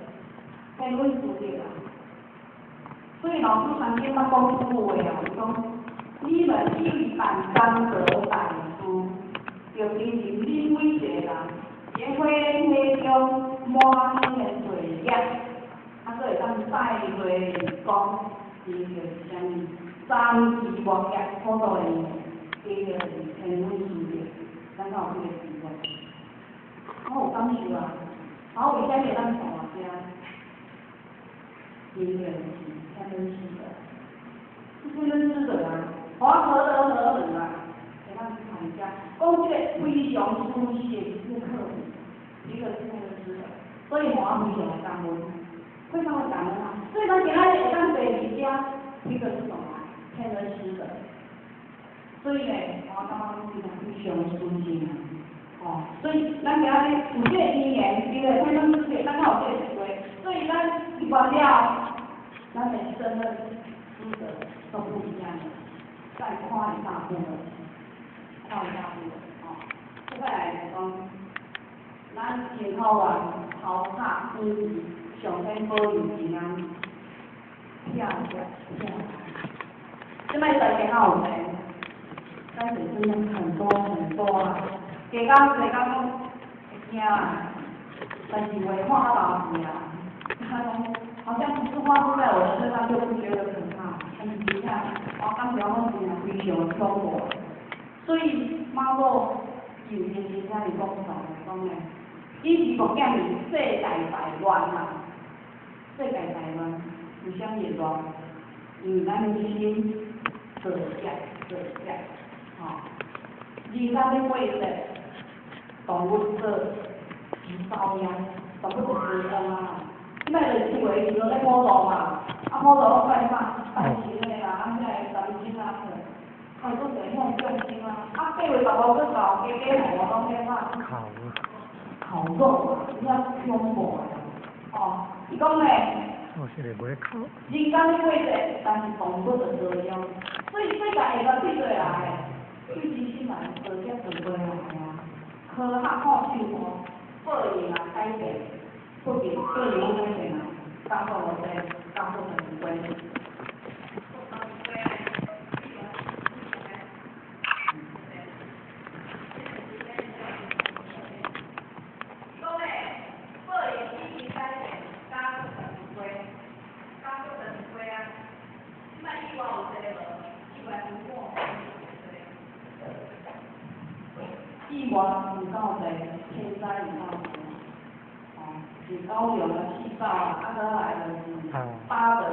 天恩师的啦。所以老师曾经捌讲一句话啊，讲你们一反刚得百书，就形成你每一个人，也会那种满面的水样，啊，所以咱再会讲，伊就是啥物，三字莫业好多的，伊就是天恩师的，咱有这个机会。我有感受啊，然后为啥会当上我家？因为是天恩师的，是天恩师的啊，黄何德何能啊？会当去参加，讲这个非常出血之客，一个是天恩师的，所以我非常的感恩，非常的感恩啊。所以咱今仔日会当坐离家，一个是什么？天恩师的，所以呢，我感觉非常尊敬啊。哦，所以咱今仔日有这个因缘，因为天恩师的，咱才有这个机会，所以咱习惯了，咱的身份资格都不一样的，再跨一大步的，哦。接下来就讲，咱青草湾头卡主义上天保佑平安，漂亮。这摆在电脑有钱，但是真的很多很多啊。加讲会惊啊，但是会看到是啊，他讲好像不是发生在我的身上就不觉得可怕，但是底下我感觉我真的非常的痛苦，所以妈祖有天时才会讲讲咧，伊是讲讲是世界大乱啦，世界大乱有啥热乱？因为咱的心做假，吼，人咱要过日。动物做遭殃，动物就是这样啊。即摆就是因为伊落咧普渡嘛，啊普渡拜嘛，拜神的啦，啊遐个三星啊，啊都是遐众星啊，啊8月15号去到，家我拢咧嘛。烤肉，你要凶火的，哦，伊讲咧。我现在不会烤。人间的过日，但是动物就这样，所以世界会个对对来，最基心来做这做过来啊。科学好生活，报应啊改变，不仅报应改变啊，当做我在当做很关系。外有够济，天灾有够济，是高雄啊、气爆啊，啊，再来就是巴德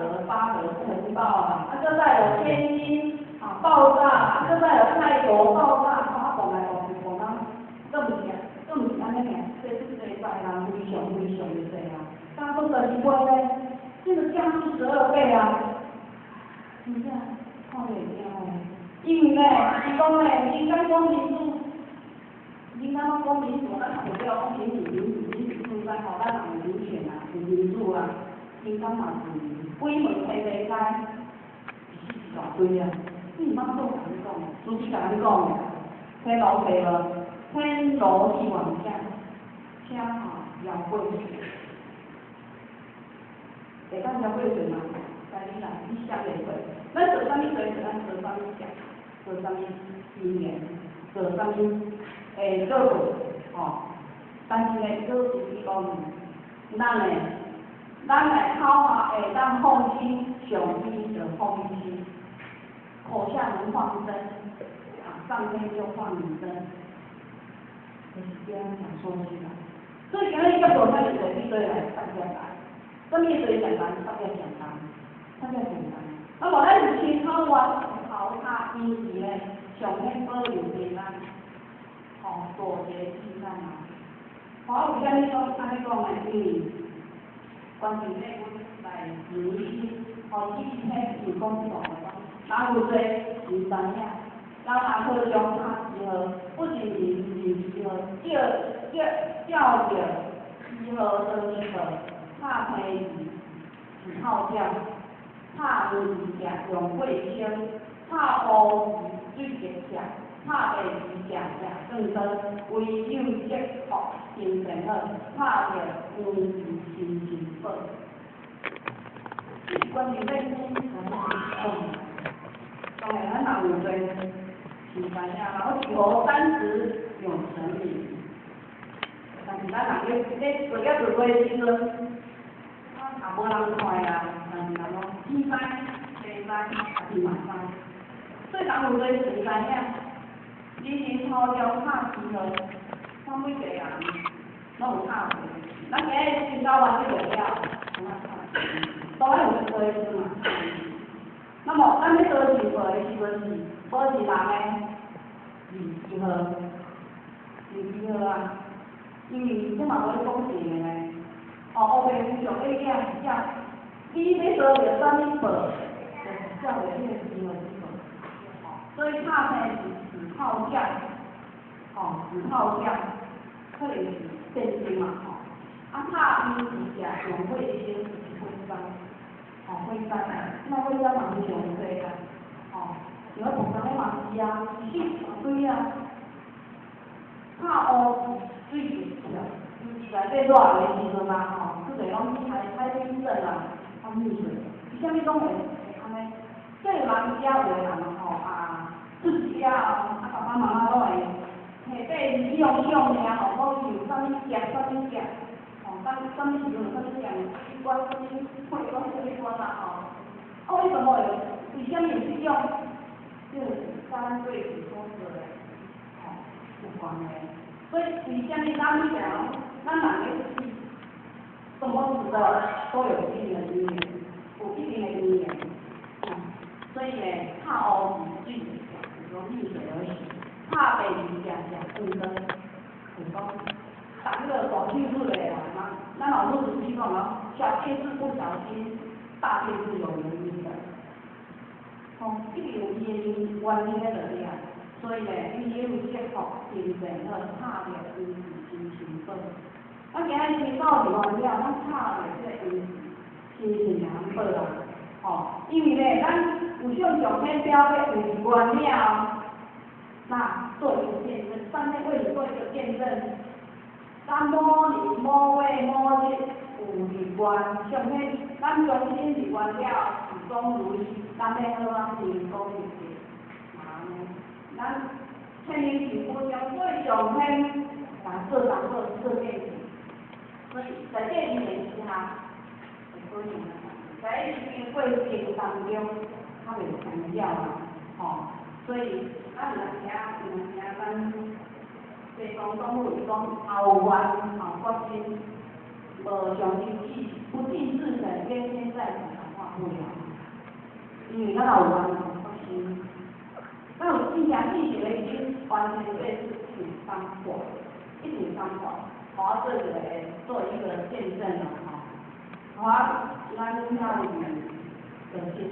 风暴啊，啊，再来有天津爆炸，啊，再来有泰国爆炸，啊，讲来讲去讲到，更毋是安尼尔，这灾人非常的济啊，加多少几倍呢？这个降是12倍啊！真正看袂了诶，因为呢，是讲呢，应该讲民主，应该讲民主，咱看袂了讲民主，应该吼，咱人有人权啊，有民主啊，应该嘛是鬼门开袂开，是一大堆啊！你毋捌做人讲，主持甲咱讲诶，天罗地了，天罗地网下，请要过去。会当了解做嘛？家己来，你想袂过。咱做啥物做，咱做啥物食，做啥物语言，做啥物做做但是呢，做是讲，咱来口话会当放轻，上天就放轻，口下能放生，上天就放你生，就是这样讲说起来。所以今日要做啥物做，你都要来大家来。什么最简单？特别简单，那么咱有青草湾草塔因是呢，上面保留平安，大节平安嘛。我有安尼讲呢，因为关键咧，阮来留意，以前有讲过的讲，人有做唔知影，人若好中拍时号，不是时号，叫着时号的时号。拍皮是泡椒，拍乌鱼食用桂香，拍乌鱼水结食，拍白鱼食更多，为酒结福心情好，拍着乌鱼心情好。关键在讲，当然咱人有做，是知影，我是无单词用成语，但是咱人咧做了做过时阵。无人看啦，但是人讲天灾、地灾也是万灾，所以人有做是知影，人头条拍时号，看每个人拢有拍过。咱今日青岛湾这个了，当然有做时嘛。那么咱要做时号的时阵是，保持人的2号啊，因为这嘛无咧讲定的呢。后面有上咧讲，你要做着啥物报，就是照着迄个时号去做。所以拍片是自泡酱，可能是变形嘛，拍鱼是食用卫生是火山，那火山嘛是上济啦，像我碰到咧嘛是啊，是水啊，拍乌水是啊。内底热的时阵嘛，即个拢海冰镇啊，溺水，是啥物拢会安尼？即个人家有的人自己爸爸妈妈拢会下底利用尔，讲是有啥物食，啥物时阵有啥物食，器官啥物配管器官啦，为什么为什么有这种？就是3对子说的有关的。所以为什么咱人的什么时的都有一定的因缘，所以呢，拍乌鱼水是说溺水而死，拍白鱼食更多，是讲打这个短叙述的人嘛，咱老陆主席讲了，小件事不小心，大件事有原因的。这个有原因在这里啊。所以呢，伊也有结福心情好，拍着鱼是心情好。今日青岛是完了，咱拍着这个鱼心情也好啦。因为呢，咱有上上天标的鱼完了，那做一个见证，上面为你做一个见证。咱某年某月某日有鱼完，上天咱中心鱼完了，是讲如意，咱要好啊，成功一些。咱千年前不将最上天做电子，所以在这一年之下，在一个过程当中，他会强调所以咱咱地方总务是讲后援决心，无上进气，不进自省，跟现在转化不了。因为咱后援决心，咱有真正记一个已经完成这一种方法，互我做一个见证了吼。咱要就真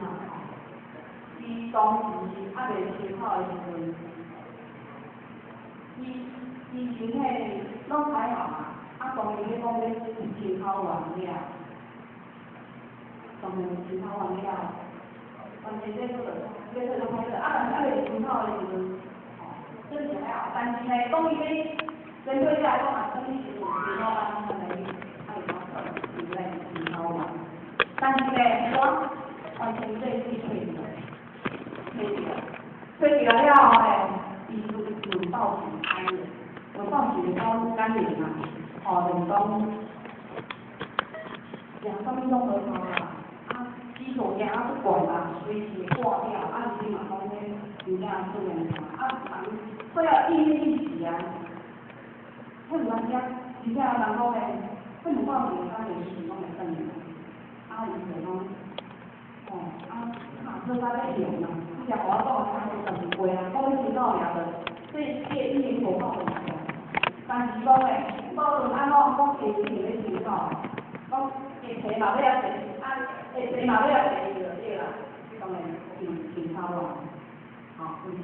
好。伊当时还未清考的时阵，以前迄拢还好嘛，当时咧讲要清考完了，当时清考完了，完全这个开始，但是未清考的时阵，这是还好，但是呢，讲伊咧针对来讲嘛，什么时阵清考完，可能伊来清考完，但是呢，我完全这是退的。退掉了后伊就报警开了，我报警讲干脸啊，就是讲2分钟就好啦，基础件不管啦，随时挂掉，你嘛讲咧，人家做人快要意时啊，迄有人家，而且人讲咧，迄无报警干脸是讲会等伊就讲，做甲要用啦。互我讲10岁啊，讲你知道了的，所以这一年无讲的，但是讲诶，无论安怎讲下次咧知道，讲下题嘛要下题嘛要下就对啦，当然清考完，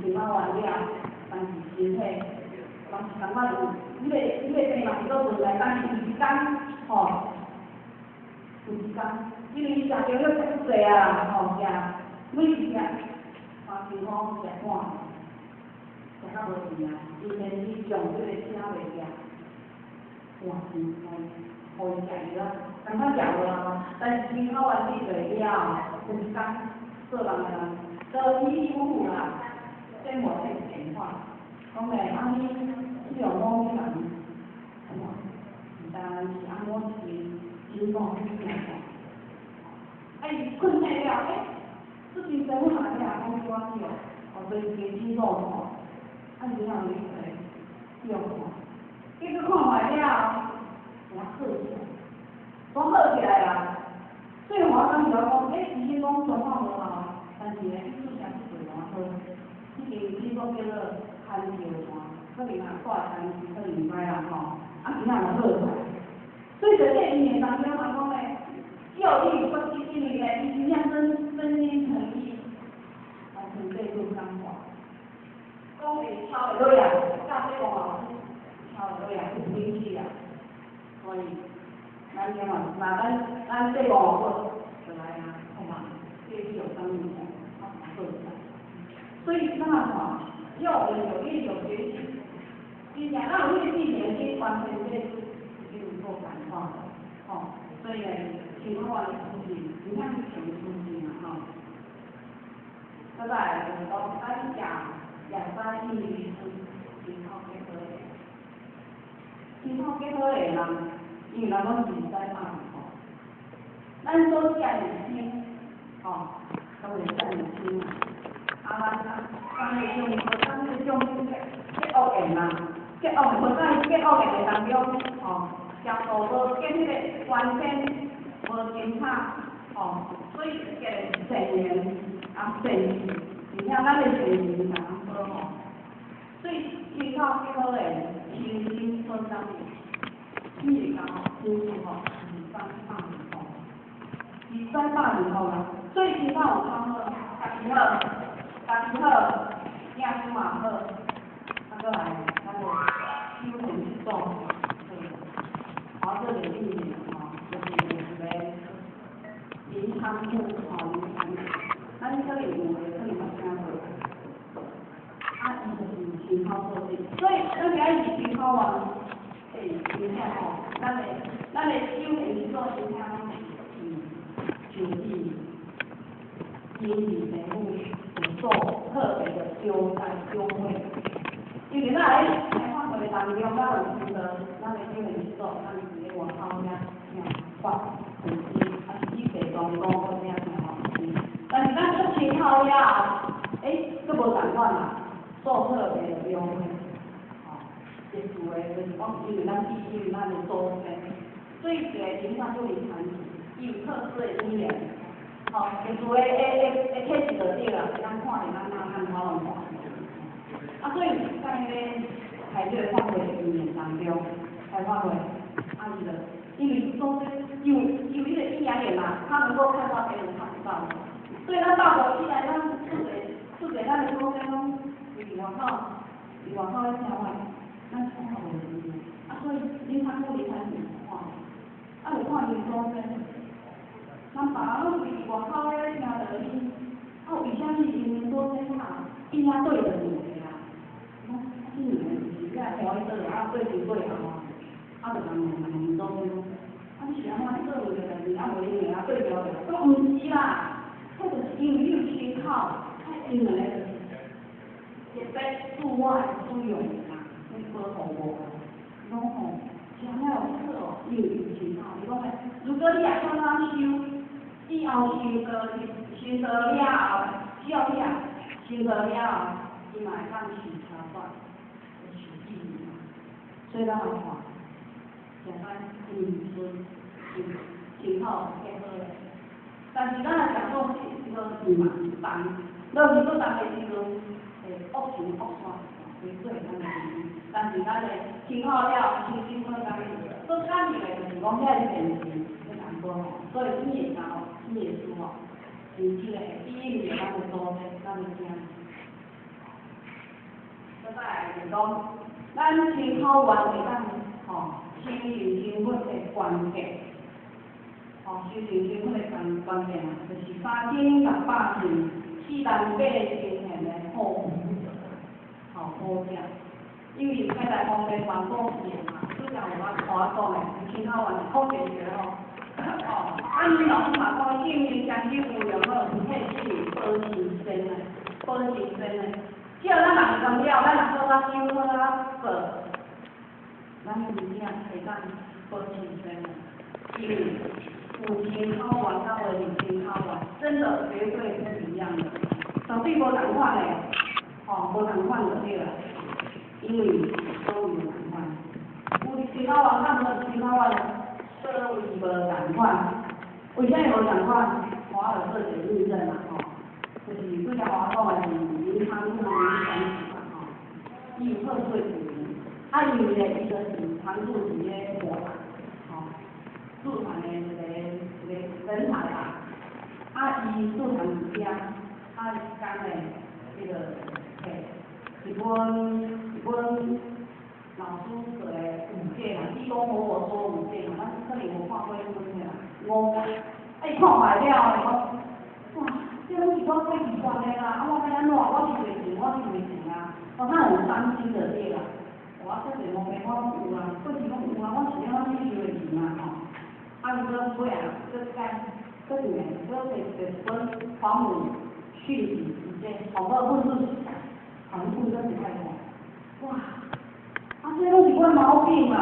清考完了，但是身体，当时感觉有，你个病嘛是搁回来，但是有一天，有一天，因为伊食着了足济啊，食每一日。3公食半，食到无钱啊！伊连去上这个车袂赢，换钱互伊食药，感觉食无啊，但是清考完去做了，有一天做人都衣衣服服啦，生活在变化。讲诶，你这种东西人，当然是我真讲去听伊困醒了，自己生活下来讲关系所以年轻做吼，你怎样去用吼？这个看坏了，给它好起来，都好起来啦。所以我讲讲，之前讲状况无好，但是呢，你做啥事做偌好，你经讲叫做牵着换，可能挂牵可能唔歹啦吼，怎样就好起来。所以在这一年当中，讲咧，教育不是因为呢，伊真正真心诚意。这路上话，讲会超会落呀，教这个老师超会落呀，不生气呀，所以咱今嘛，咱这个我就来啊，看嘛，这是有生命的，做起来。所以咱嘛，要有练有学习，你讲那有练技能，去完成这就是做感化的，所以呢，情况的出现，你看是什么出现啊？再来就是讲，咱讲2、3英语是情考结合的，情考结合的人，因为咱讲是在嘛咱所讲的心，都会讲的心咱会用结恶缘啦，结恶缘的当中，相互无跟迄个完全无精彩，所以结善缘。善意，而且咱的善意蛮好吼，所以情考结合的心心分上面，你会讲200年啦，所以情考有较好，家己好，囝孙嘛好，再来咱个修成去做，这个理念就是一个林康富林康富。咱这里有的可能嘛听过，伊就是情考做的，所以咱今日情考完，真正咱的修行做真正就是因理人物有做特别的修会，因为咱来看会当中，咱有值得咱的修行做，咱自己往后面发，自己地当中或者但是咱这情考了，这无同款啦，做特别的优惠，特殊的，就是讲因为咱毕竟咱的祖先，所以一个情况就很传奇，伊有特殊的语言，吼，特殊的体质就对啦，会当看见咱妈汉华文化。啊，所以在迄个排队放回语言当中，才发挥啊，伊个，因为都是有一个阴阳眼嘛，他能够看到别人看不到的，所以咱大伙起来，咱做给咱的祖先讲，伊外口在听话，咱看袂见，啊，所以恁看过你才是看，啊，就看因祖先，咱别人拢伫外口咧听着伊，啊，为啥是因为祖先啊，伊遐对着你个啊？今年是在调一个啊，对前对后啊，啊，就人祖先，啊，你是安怎做有个代志啊，袂用个啊，对调着，我毋是啦，迄就是因为你有参考，因两个就是一笔注外注用啦，你保护无，拢吼，是安尼有好哦，因为有参考，你讲诶，如果你也怎样修，以后修到了后，只要你啊修到了后，伊嘛会当是查法。所以咱来看，简单情况配合的，但是咱来讲讲这个是嘛是当，若是说当的时阵，恶行恶煞，会做咱的但是咱的情况了，清清楚咱做干净的，就是讲遐是电视在淡薄吼，所以你会知吼，你会输吼，是这个第一个咱的祖先，咱的家。再来就是讲。咱青草原会当吼修行身份的关键，修行身份的关键啊，就是3600件408件的好件，因为现在方面环保事嘛，就像我讲的，青草原好解决吼，啊，你老师嘛讲，建议将军有没有配去保新生的，保新生的。只要咱人干了，咱人做甲修好啊做，咱物件会当保新鲜。因为有青草原甲无有青草原，真的绝对是一样的，绝对无同款的，无同款就对了，因为都有同款。有青草原甲无青草原，所有无同款。为啥无同款？我有做一个印证啦，就是几条我讲的是银行部门关系嘛，伊有贺岁主义，因为咧伊就是常驻伫咧国产，驻产的一个人才啦，伊驻产之家，讲咧这个一本老师做的5届啦，伊讲我说5届嘛，咱可能无看过迄本的啦，5届，伊看坏了，哇！这拢是我最习惯的啦，我要安怎？我是袂行啊！我哪有伤心的对啦？我说这方面我拢有啊，过去拢有啊，我是了我去袂行啊吼。如果尾啊，这年，这本黄母训语之间，好多论述，好像不真是太多。哇！这拢是我毛病嘛，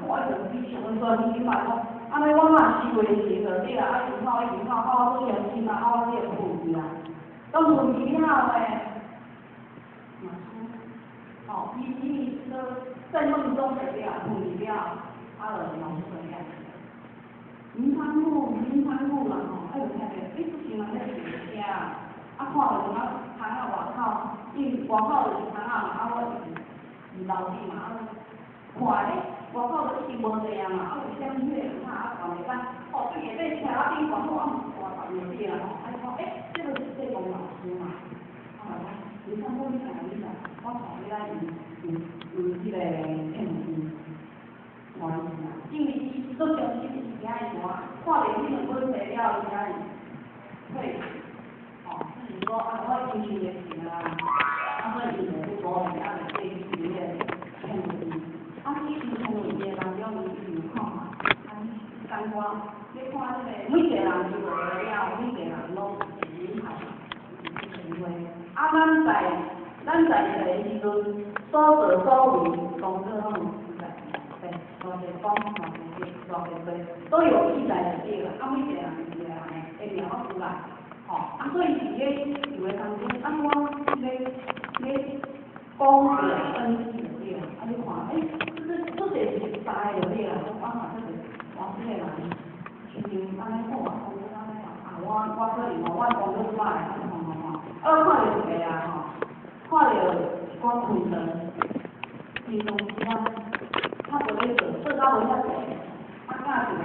我就是想说，你嘛讲。安尼我嘛是袂行就对啦，一套，我做良心嘛，我这个负责啦。到问题了诶，伊说在梦中得了，问题了，就老师这样。民仓库啦吼，有听着，不行啊，在学车啊，看到人家窗仔外口，因为外口就是窗仔嘛，我是楼梯嘛，看咧。外口就已经无这样嘛，有啥物迄个看看袂当，对下底车仔顶广告看有啲啦吼，讲这个是这种老师嘛，你看过你看，我看起来有迄个关系啦，因为伊做中心是遐伊看，看着迄两本材料遐伊退，就是说我进去就行啦，所以伊就去做人家的这一系列的。伊是从里面当中伊有看嘛，三观，你看这个每个人是无了，每个人拢是厉害，是行为。咱在个时阵所作所为，当作拢对，多些讲，多些说，都有记载的对啦。每个人会描出来，所以伫个有诶当中，我咧讲个分析的对啦，你看，可能吼，我公司买来看，看到一个啊吼，看到一寡昆虫，平常时啊，较无咧做到无遐济，教一个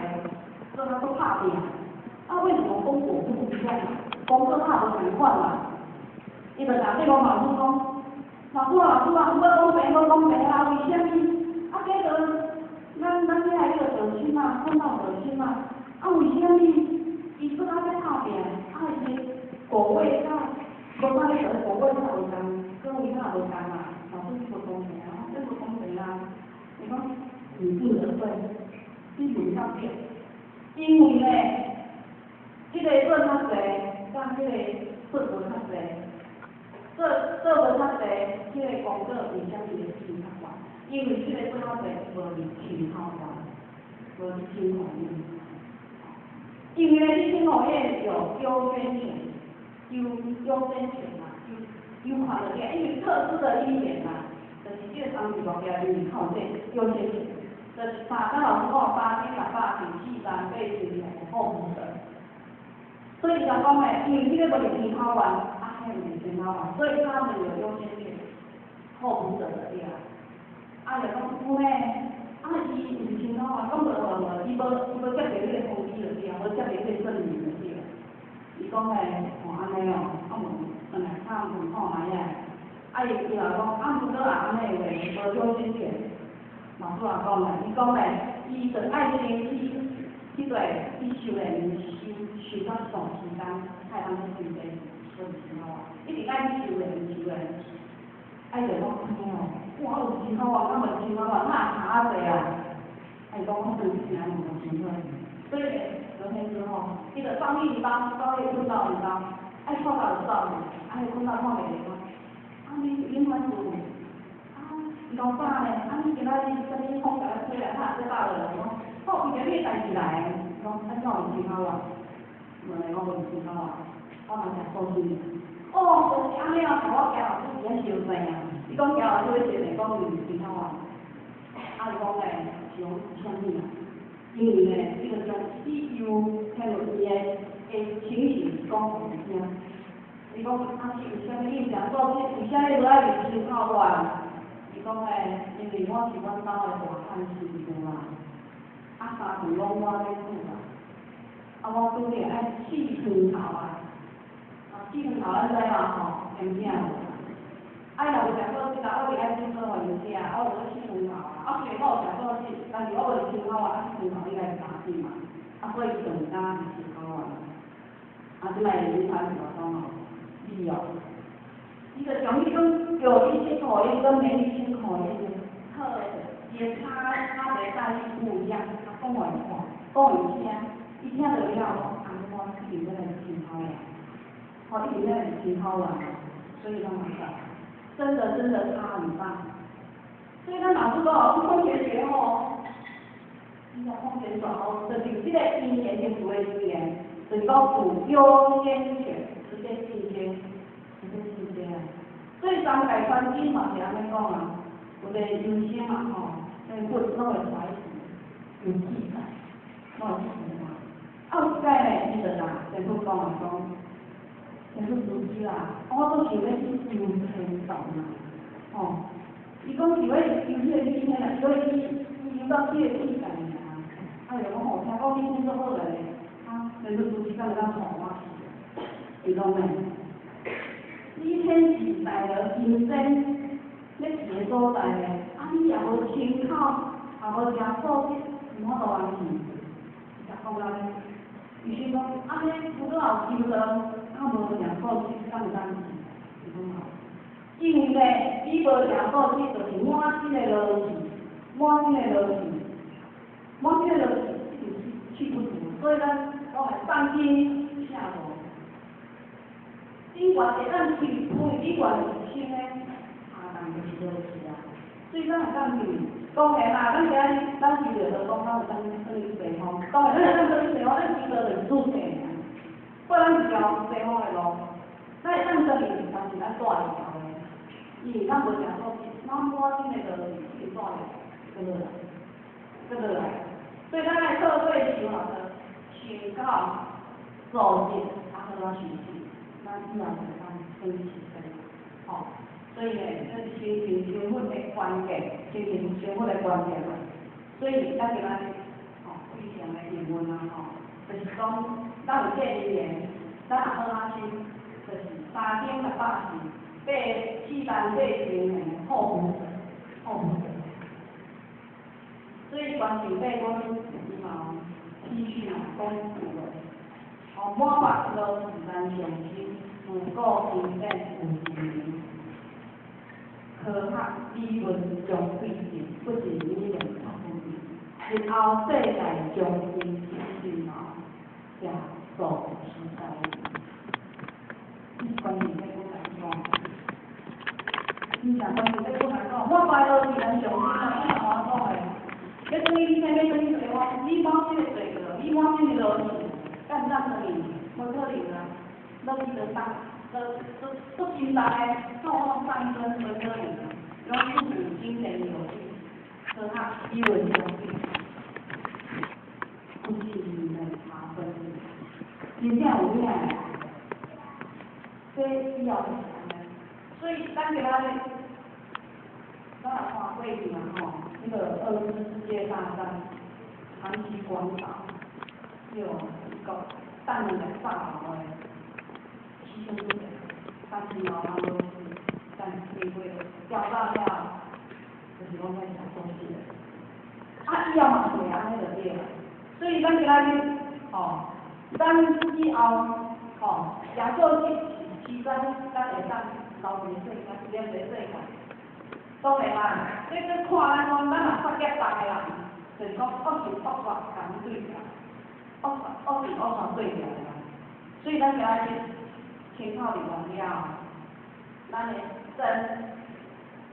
做到都拍拼，为什么功果不一样？功课拍无同款嘛？伊就甲对我老师讲，老师啊，我讲白，为什么？这个咱遐迄个德清啊，看到德清啊，为什么伊做到在拍拼？伊果味较，无看迄个果味较无同，跟伊较无同嘛？老师不公平啊，这不公平啊！你讲你不能分，你不要变，因为呢，这个做较济，甲这个做无较济，做无较济，这个功课为啥物会轻较悬？因为这个做较济无是轻较悬，无是轻考验。因为呢，你轻考验有优先权，优先权嘛，优款的点，因为特殊的一点嘛，就是这个长期目标就是靠这优先权。就是咱老师讲8天600是400倍是后补的，所以讲讲诶，因为这个不是轻考完，还有轻考完，所以他们有优先权，后补者的对啊。就讲有呢，伊毋是轻考完，讲无，伊无接到迄个通知就对啊，无接到迄个证明就对啊。伊讲诶，安尼哦，问来看问看卖啊，伊若讲如果安尼话，无优先权。老师也讲咧，伊讲咧，伊就爱先去对伊受咧，受较长时间，才当去训练，所以是好啊。一直爱去受咧，受咧，就讲哦，我有真好啊，我无真好啊，哪差济啊？伊讲我对其他人无真好，所以昨天之后，伊就放一包，包一困到一包，爱看到就到，爱困到看袂到，你满足。伊讲啥呢？你今仔日啥物风甲咱吹来，他也到了。讲，好，伊今日代志来，讲，怎有真好啊？问来我无真好啊，我嘛诚高兴。就是安尼啊，我惊老师真伤济啊。伊讲惊老师要写讲有真好啊。伊讲咧，是讲是啥物啊？因为呢，这个中医有听落伊的情形讲互伊听。伊讲是有啥物印象？做为啥你无爱用真好啊？伊讲诶，因为我是阮兜诶大汉师傅啦，3顿拢我咧煮啦，我拄着爱试汤头啊，试汤头咱知影吼，咸正无？若有食好食，我就爱煮好互伊食，我就试汤头啊。虽然我有食好食，但是我无是真好啊，试汤头应该是打死嘛，所以就毋敢是真好啊。即摆你看是我讲吼，理由。一个容易跟有一些考验跟没一些考验的特也差别待遇不一样。他跟我讲，跟我一听，一听就了，我一定在听好呀，一定在听好啊，所以让我讲，真的差很大。所以咱老师讲，空学哦，你讲空学转哦，就是这个语言跟主谓语言，就是讲主优先权，直接进阶。所以三界三经嘛是安尼讲啊，有个优先嘛吼，骨拢会怀疑，有记载，拢有记载嘛。有一届呢，伊就啦，前夫讲前夫司机啦，我都想要去游天堂啦，伊讲是要游迄个天啦，所以伊游到这个世界尔，就讲好听，讲你工作好嘞，前夫司机敢会当带我去？伊讲呢。你天时来了，人生要去所在嘞，你也无亲口，也无食素食，无法度安去。食讲啦，伊是讲尼如果有修道，无食素食，敢会当去？是讲好。因为咧，你无食素食，就是满身的落去，满身的落去，满身的落去，就是去不足。所以咱讲诶，上天下无。你原会当去，因为你原是生诶，人就是落去啊。所以咱会当去，当然啦，咱今仔咱去着就讲，咱有当去地方，当然咱会当去地方，咱去着就主体尔。不然是条地方诶路，咱会当去，但是咱带会条诶，因为咱无食素食，咱满身诶落去，去带会落来。所以咱来做对修好的宣告、组织，然后好啊休息，咱以后就当休息的，吼。所以呢，这是形成生活的关键，形成生活的关键嘛。所以咱今仔日，吼，非常的幸运啊，吼，就是讲，咱有这个缘，咱也好啊心，就是3点600字，4万8千的好福者，好福者。所以关键被我以后继续啊讲有了，哦，满腹乐自然上心，富国平等有情明。科学理论将规定，不是理论作规定。日后世界将因其进后，加速时代。关键在我来讲，你想关键在我来讲，我快乐自然上心啊，你话我讲的。你对于啥物对你对我，你满心的做个，你满心的乐意，干啥可以？无可能啊！乐意就当，都平常的，看我上一尊无可能啊！用自己精神有力，和他理论相对，不是你们查分。真正有影的，这需要很强的。所以咱今仔日，咱来看过去嘛吼，那个2次世界大战，长期广岛，有一个弹的炸牢的，牺牲者，但是老人都是但是会掉炸了。就是讲在想东西的，以后嘛是安尼就对啦。所以咱今仔日，吼，咱以后，吼，也做这时阵，咱会当留一世界，连一世界，当然啦，你去看咱讲，咱若发觉大个人，就是讲恶是恶法共对调，恶是恶法对调啦。所以咱今仔日参考完了，咱的真。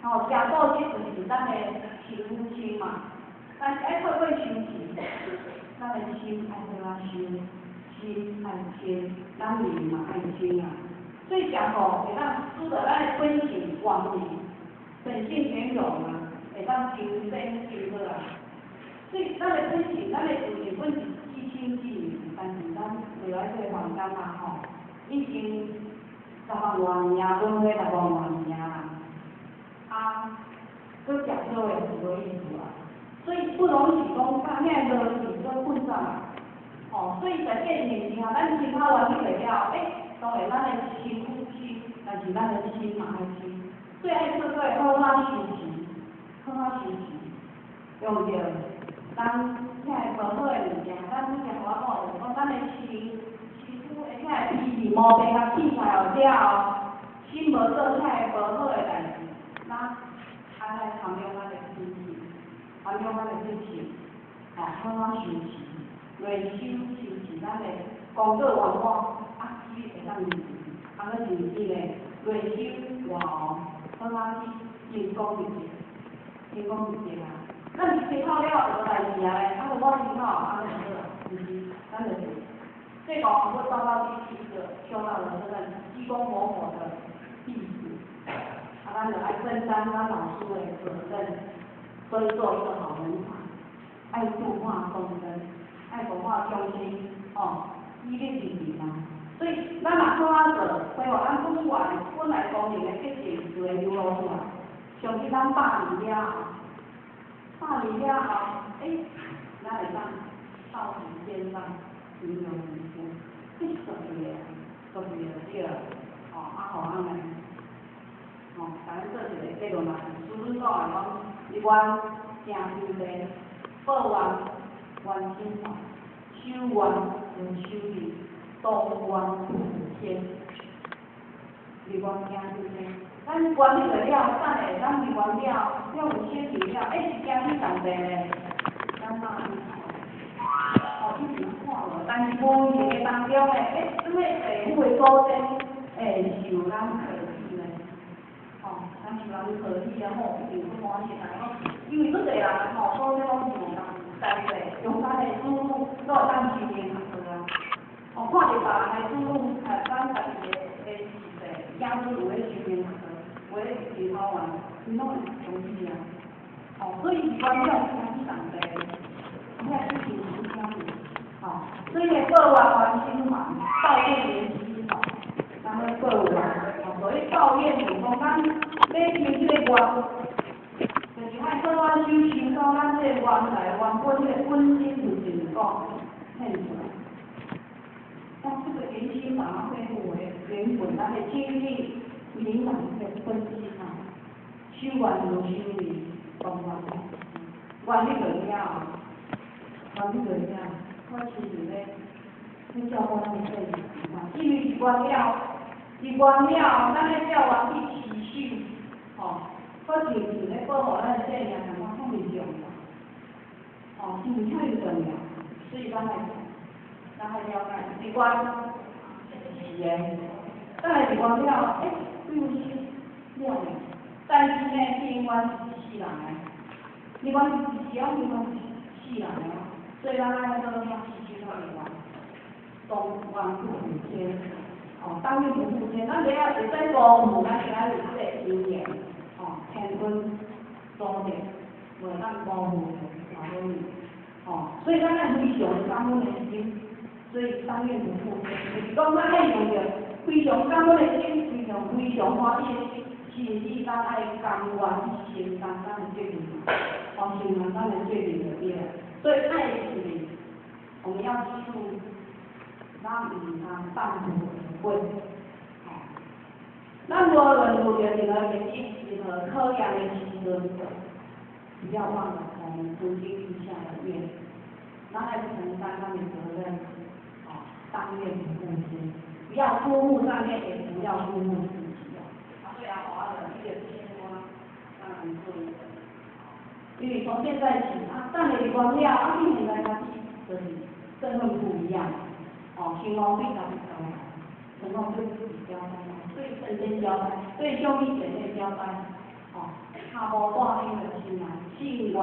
吼，食补即就是咱的修嘛，但是爱透过修行，咱的心爱好啊修，心爱天，咱灵嘛爱天啊。所以食补会当拄着咱的本性光明，本性圆融啊，会当修身修好啊。所以咱的本性，咱的自性本是至清至明，但是咱未来这个环境啊吼，已经10万多年啊，轮回10万多年啊。都讲究的很多意思啊，所以不容许讲看现在的几个混上啊，所以在这面前啊，咱参考完你就了，当然咱的心呼吸，但是咱的心嘛爱心，最爱做对好好休息，好好休息，用着咱遐个无好的物件，咱之前我讲，咱的皮肤会遐皮皮毛病啊，起来后了，心无做遐无好的代志。咱安尼含养咱的心情，含养咱的心情，好好休息，内修修持咱的功德圆满，机会当入，安尼就是呢，内修外行，好好去成功入职，成功入职啊！咱是参考了有代志啊咧，我参考安尼好啦，毋是，咱就是这个我找到第7个修道人身份，济公活佛的弟子。咱就爱分担咱老师的责任，所以做一个好人才，爱度化众生，爱度化众生，依律是理嘛。所以咱若好啊做，配合咱本来公平的决定就会流露出来。上去咱办理了后，咱会当到时间上形容一下，做对了对了，互咱来。咱做一个结论嘛，书本讲的讲，愿行修地，报愿心法，修愿用修理，动愿普天。愿行修地，咱愿了就了，等下咱愿了，有身体了，是行去上帝嘞，咱嘛一直看无，但是无形的当中嘞，什么地府的所在，受咱可惜嘞。咱是人可以啊，一定不欢喜啦，因为做侪人所以拢是用在地，用咱的思路，都有当修炼学啊。看着别人的思路，咱家己的事情，假如有咧修炼学，有咧其他玩，伊拢会容易啊。所以是关键是上帝，遐事情是啥物？所以报愿还心还，道不连心。咱们过有缘，所以抱怨就是讲咱要求这个缘，就是爱做咱修到咱这个缘来原本这个本心就是讲现出来。但这个原心怎么恢复为原本咱的经历灵感的分析啊？修完就修理，懂吗？完你就了，完你就了，我其实咧，你教我咱这个因为完了，完了，咱咧教完去持续，吼，我就是咧保护咱的这样情况太严重了，哦，因为太重要，所以咱来了解，习惯是的，咱来习惯了，对不起，了的。但是呢，永远是死人的，永远是只要永远是死人的，所以咱爱做要持续到永远，东方不负天，当面不负天，咱只要会使保护咱今仔日这个经验，天分多的，袂当保护的，所以咱爱非常感恩的心，所以当面不负天，就是讲咱爱用着非常感恩的心，非常欢喜的心。甚至咱爱甘愿承担咱的责任，承担咱的责任就对了。所以爱是，我们要记住，咱唔通当负而归。咱无论遇到任何危机、任何考验的时阵，不要忘了我们曾经立下的愿，咱爱承担咱的责任，当面不负责，不要辜负上面，也不要辜负自己。对啊，这个当然可以。因为从现在起，当你光了，你现在开始就是身份不一样，情况非常重要，情况对自己交代，对身边交代，对兄弟姐妹交代，下无大那个心啊，心愿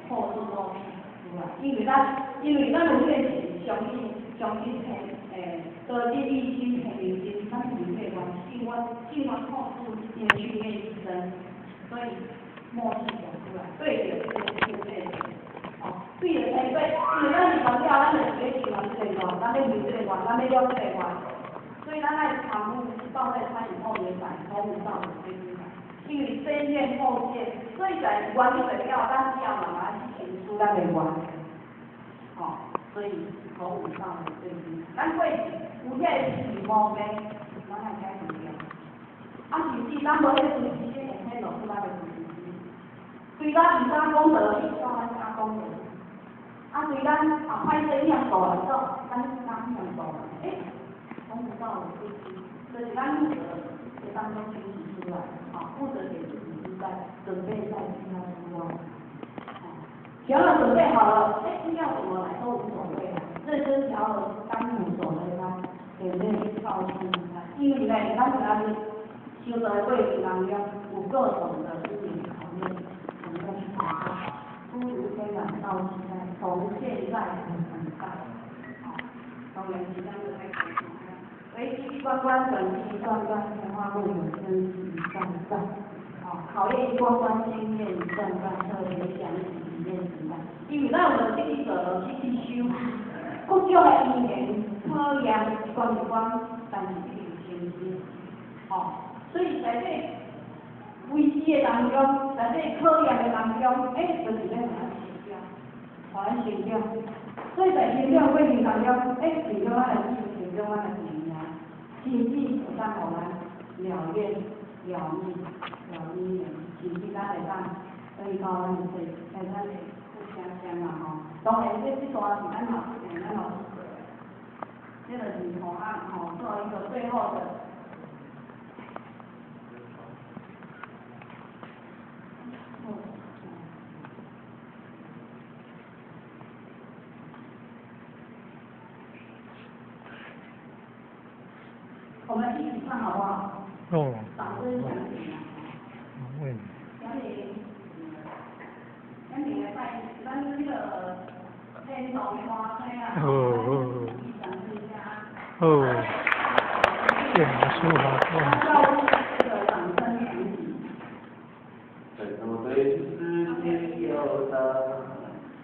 破事都出来，因为咱有这个相信得见一心，平民心，咱是没关系，尽管靠自己的训练一生，所以默契讲出来，对的就是对的，对的才对，因为咱是讲了，咱就学习完这个愿，咱要有这个愿，咱要了这个愿，所以咱爱常务放在餐饮后面摆，从无到有这一摆，因为先验后见，所以在愿你就了，咱只要慢慢去行出咱的愿，所以从无到有这一摆，咱过去。有这个是无病，咱来解决掉。甚至咱无迄个自己会迄落出咱的自己。对咱唔敢讲道理，咱敢讲道理。对咱歹势念道来做，咱敢念道来。从无到有自己，就是咱负责在当中学习出来，负责给自己知道，准备再去他出来。调了准备好了，要怎么来都无所谓了，认真调了，甘苦所为啦。对不对？告诉他，因为呢，咱今仔日修的过程当中有各种的心理考验，我们要去考察，诸如天然到现在，从现在很大，从元气当中开始，危机关关，转机转转，天花路有真气转转，考验一关关，经验一段段，特别详细体验怎样？因为咱有经历者去修，各种的语言。考验一关一关，但是一定有成绩，所以在这危机的当中，在这考验的当中，就是要互咱成长，所以在成长过程当中，成长咱的意识，成长咱的能量，甚至有当互咱了愿、了命、了姻缘，甚至咱会当可以到咱的在咱的互相啊，当然这段是咱老师。这个是同案做一个最后的。我们一起唱好不好？掌声响起。响起。响起来拜，咱这个天童花开啊。谢老师好。承诺对自己有他，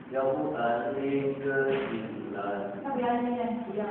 要不安一个心蓝。要不要念一样？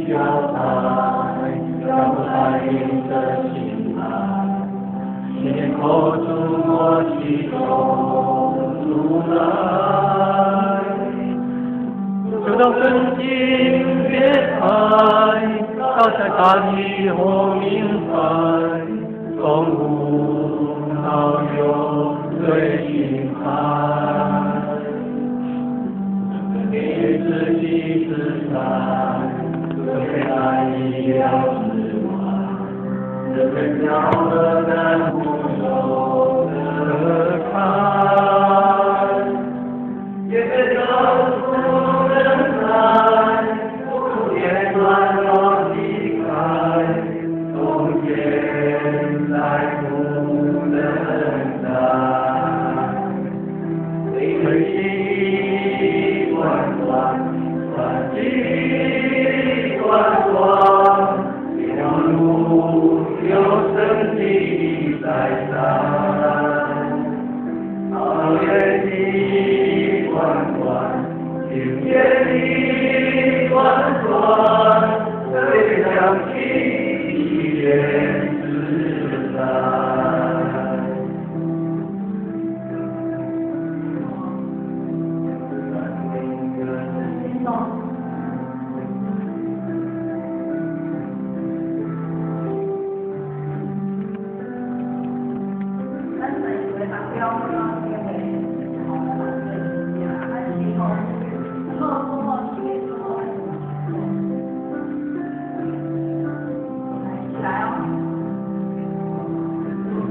交代，要不带领着心来，心口中默契中出来，走到圣经别开，到在大地后明白，从无到有对心海。你自己自在，对爱意料之外，这更叫的难不由得开，也更叫不能来，不见乱若离开，中间来不能来，为心关关，关机关关，有路有生机在在，好愿你关关，情愿你关关，最想起一念自在。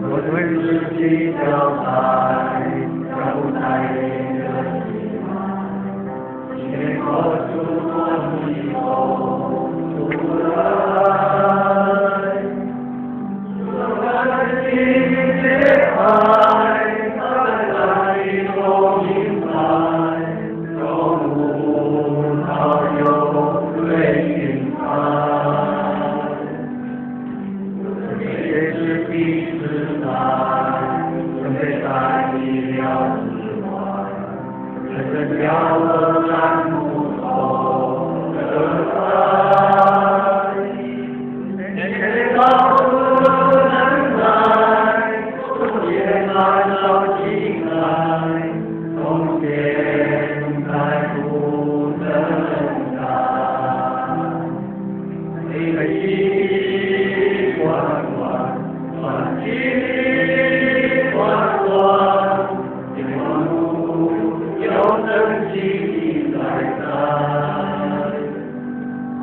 我对自己交代，交代的心爱，心口出我以后出来，让心解开，在以后明白，从无到有对心爱，也是彼此准备在意料之外，真正叫我难不透的开，天高不能来，不见来到进来，从现在不能来，你的心关关，关机。关关，有路有生机在在，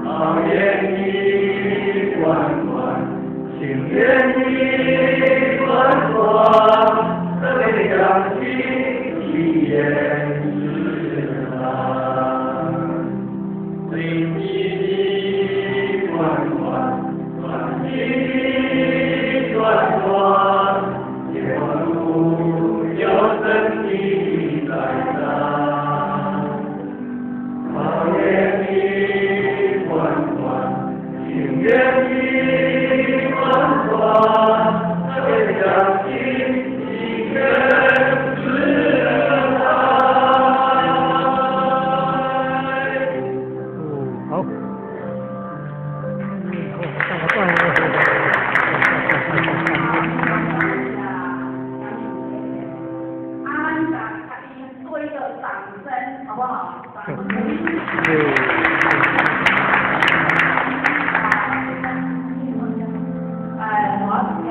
好愿你关关，情愿你关关，最想起一言自来，灵机关关，关机关关。有生机在在，好愿你关关，情愿你关关，最想起一念自来。好。做一个掌声，好不好？掌声。我而家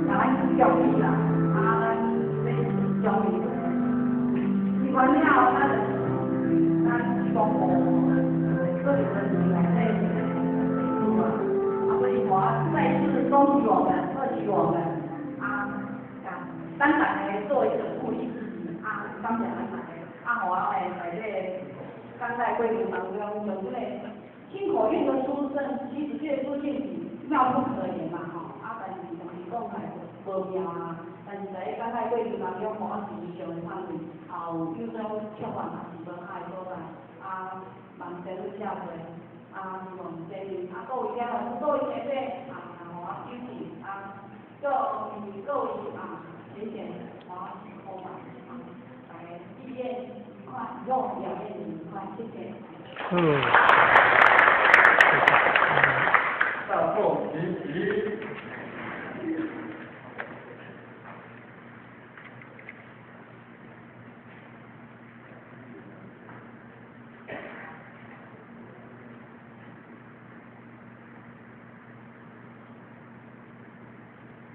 咱教育啦，这是教育。习惯了，咱讲个人来所以我再次恭喜我们，贺喜我们单单的做一个鼓励自己刚才我在这刚在桂林当中有这个听口韵的出身，其实这出现妙不可言嘛但是讲来无妙但是在刚才桂林当中我是上上面有种出版也是无爱所在人生社会希望这各位家各位姐妹互我支持各位谢谢我好吧大家毕业愉快，以后表演愉快，谢谢。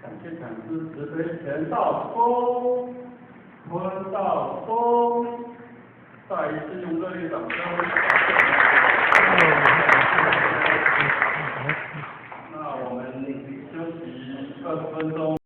感谢讲师慈悲全道风，闻道风。